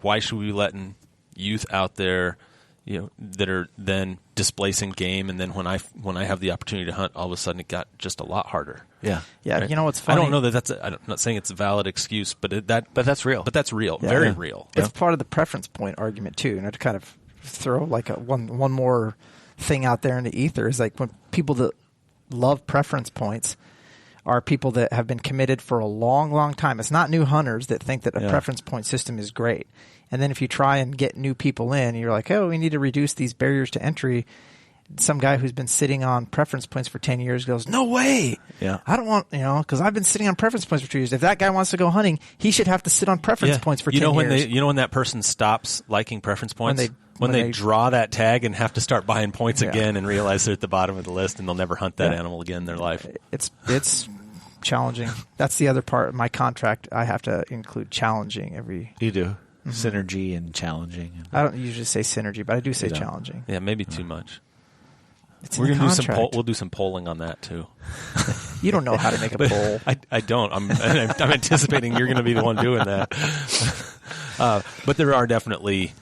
why should we be letting youth out there, that are then displacing game, and then when I have the opportunity to hunt, all of a sudden it got just a lot harder. Yeah, yeah. Right? You know what's funny? I don't know that I'm not saying it's a valid excuse, but that's real. But that's real, Yeah. very real. It's part of the preference point argument too. To kind of throw like one more thing out there in the ether is like when people that love preference points are people that have been committed for a long, long time. It's not new hunters that think that a preference point system is great. And then if you try and get new people in, you're like, oh, we need to reduce these barriers to entry. Some guy who's been sitting on preference points for 10 years goes, no way. Yeah. I don't want, because I've been sitting on preference points for 2 years. If that guy wants to go hunting, he should have to sit on preference points for 10 years. When that person stops liking preference points? When they draw that tag and have to start buying points again and realize they're at the bottom of the list and they'll never hunt that animal again in their life. It's challenging. That's the other part of my contract. I have to include challenging every. You do. Mm-hmm. Synergy and challenging. I don't usually say synergy, but I do say challenging. Yeah, maybe too much. We're going to do we'll do some polling on that too. You don't know how to make a poll. I don't. I'm anticipating you're going to be the one doing that. But there are definitely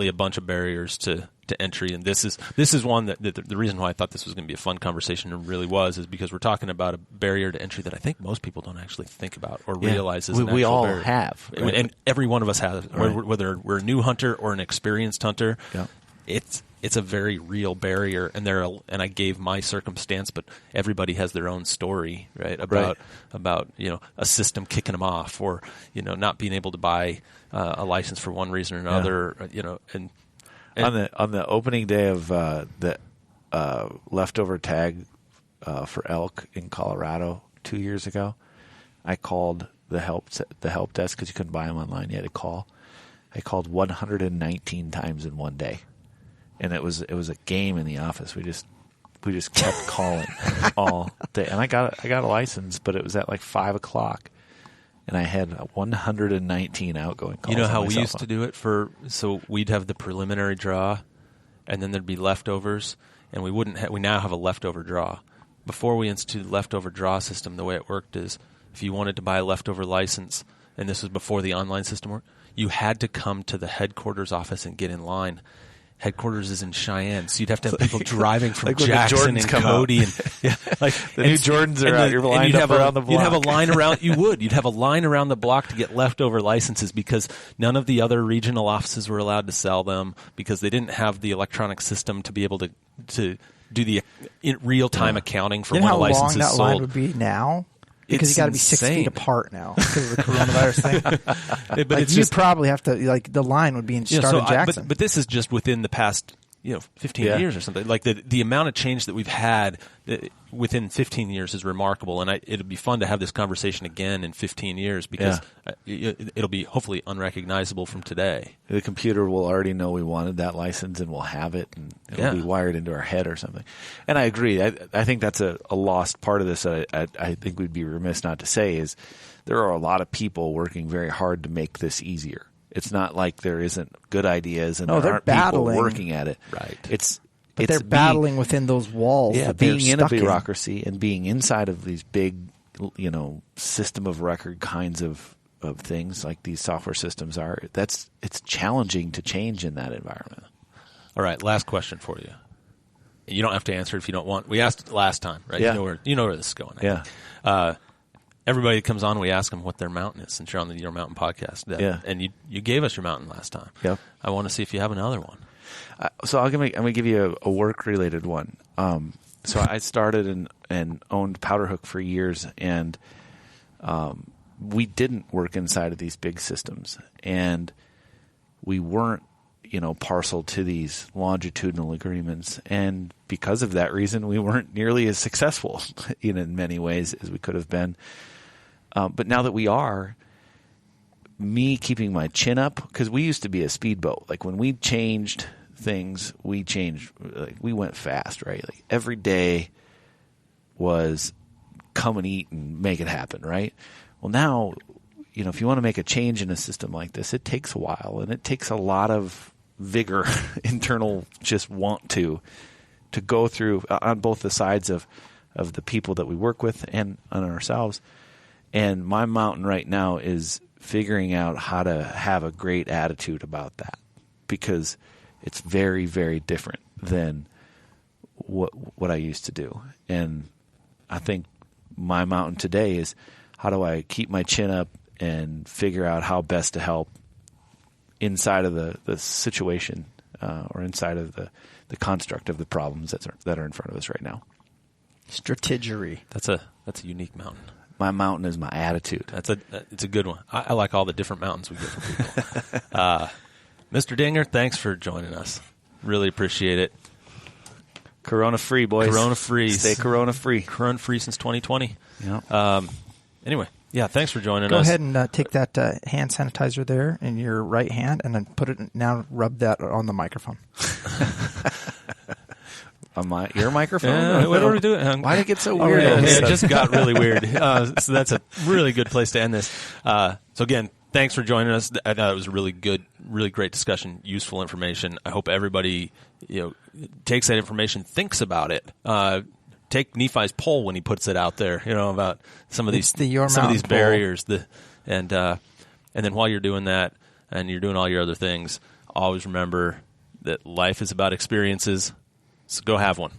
a bunch of barriers to entry, and this is one that the reason why I thought this was going to be a fun conversation and really was is because we're talking about a barrier to entry that I think most people don't actually think about or realize is an actual we all barrier. have, right? And every one of us has, whether we're a new hunter or an experienced hunter. Yeah. It's a very real barrier, and I gave my circumstance, but everybody has their own story, right? About a system kicking them off, or not being able to buy a license for one reason or another, and on the opening day of the leftover tag for elk in Colorado 2 years ago, I called the help desk because you couldn't buy them online. You had to call. I called 119 times in one day. And it was a game in the office. We just kept calling all day. And I got a license, but it was at like 5:00, and I had 119 outgoing calls. You know how on my we cell used phone. to do it so we'd have the preliminary draw, and then there'd be leftovers, and we now have a leftover draw. Before we instituted the leftover draw system, the way it worked is if you wanted to buy a leftover license, and this was before the online system worked, you had to come to the headquarters office and get in line. Headquarters is in Cheyenne, so you'd have to have people driving from Jackson and Cody, and the new Jordans are out. You're lined up around the block. You'd have a line around. You'd have a line around the block to get leftover licenses because none of the other regional offices were allowed to sell them because they didn't have the electronic system to be able to do the real time accounting for when a license is sold. You know how long that line would be now? Because you got to be 6 feet apart now because of the coronavirus thing. But you'd probably have to the line would be in Jackson. But this is just within the past 15 years or something. Like the amount of change that we've had within 15 years is remarkable, and it'll be fun to have this conversation again in 15 years because it'll be hopefully unrecognizable from today. The computer will already know we wanted that license and we'll have it, and it'll be wired into our head or something. And I agree. I think that's a lost part of this that I think we'd be remiss not to say is there are a lot of people working very hard to make this easier. It's not like there isn't good ideas and there aren't people working at it. Right. But they're battling within those walls. Yeah, that being in a bureaucracy and being inside of these big, system of record kinds of things like these software systems are. It's challenging to change in that environment. All right, last question for you. you don't have to answer if you don't want. We asked it last time, right? Yeah. You know where this is going. Yeah. Everybody that comes on, we ask them what their mountain is, since you're on the Your Mountain podcast. Yeah. And you gave us your mountain last time. Yep. I want to see if you have another one. So I'm gonna give you a work related one. So I started and owned Powderhook for years, and we didn't work inside of these big systems, and we weren't, parcel to these longitudinal agreements, and because of that reason, we weren't nearly as successful in many ways as we could have been. But now that we are, me keeping my chin up, because we used to be a speedboat. Like when we changed things, we went fast, right? Like every day was come and eat and make it happen, right? Well, now, if you want to make a change in a system like this, it takes a while, and it takes a lot of vigor, internal just want to go through on both the sides of the people that we work with and on ourselves. And my mountain right now is figuring out how to have a great attitude about that, because it's very, very different than what I used to do. And I think my mountain today is, how do I keep my chin up and figure out how best to help inside of the situation or inside of the construct of the problems that are in front of us right now. Strategery. That's a unique mountain. My mountain is my attitude. It's a good one. I like all the different mountains we get from people. Mr. Dinger, thanks for joining us. Really appreciate it. Corona free, boys. Corona free. Stay Corona free. Corona free since 2020. Yeah. Anyway, yeah, thanks for joining us. Go ahead and take that hand sanitizer there in your right hand, and then rub that on the microphone. On your microphone? Yeah, what are we doing? Why did it get so weird? It just got really weird. So that's a really good place to end this. So again, thanks for joining us. I thought it was a really good, really great discussion, useful information. I hope everybody takes that information, thinks about it. Take Nephi's poll when he puts it out there, about some of these barriers. And then while you're doing that and you're doing all your other things, always remember that life is about experiences. So go have one.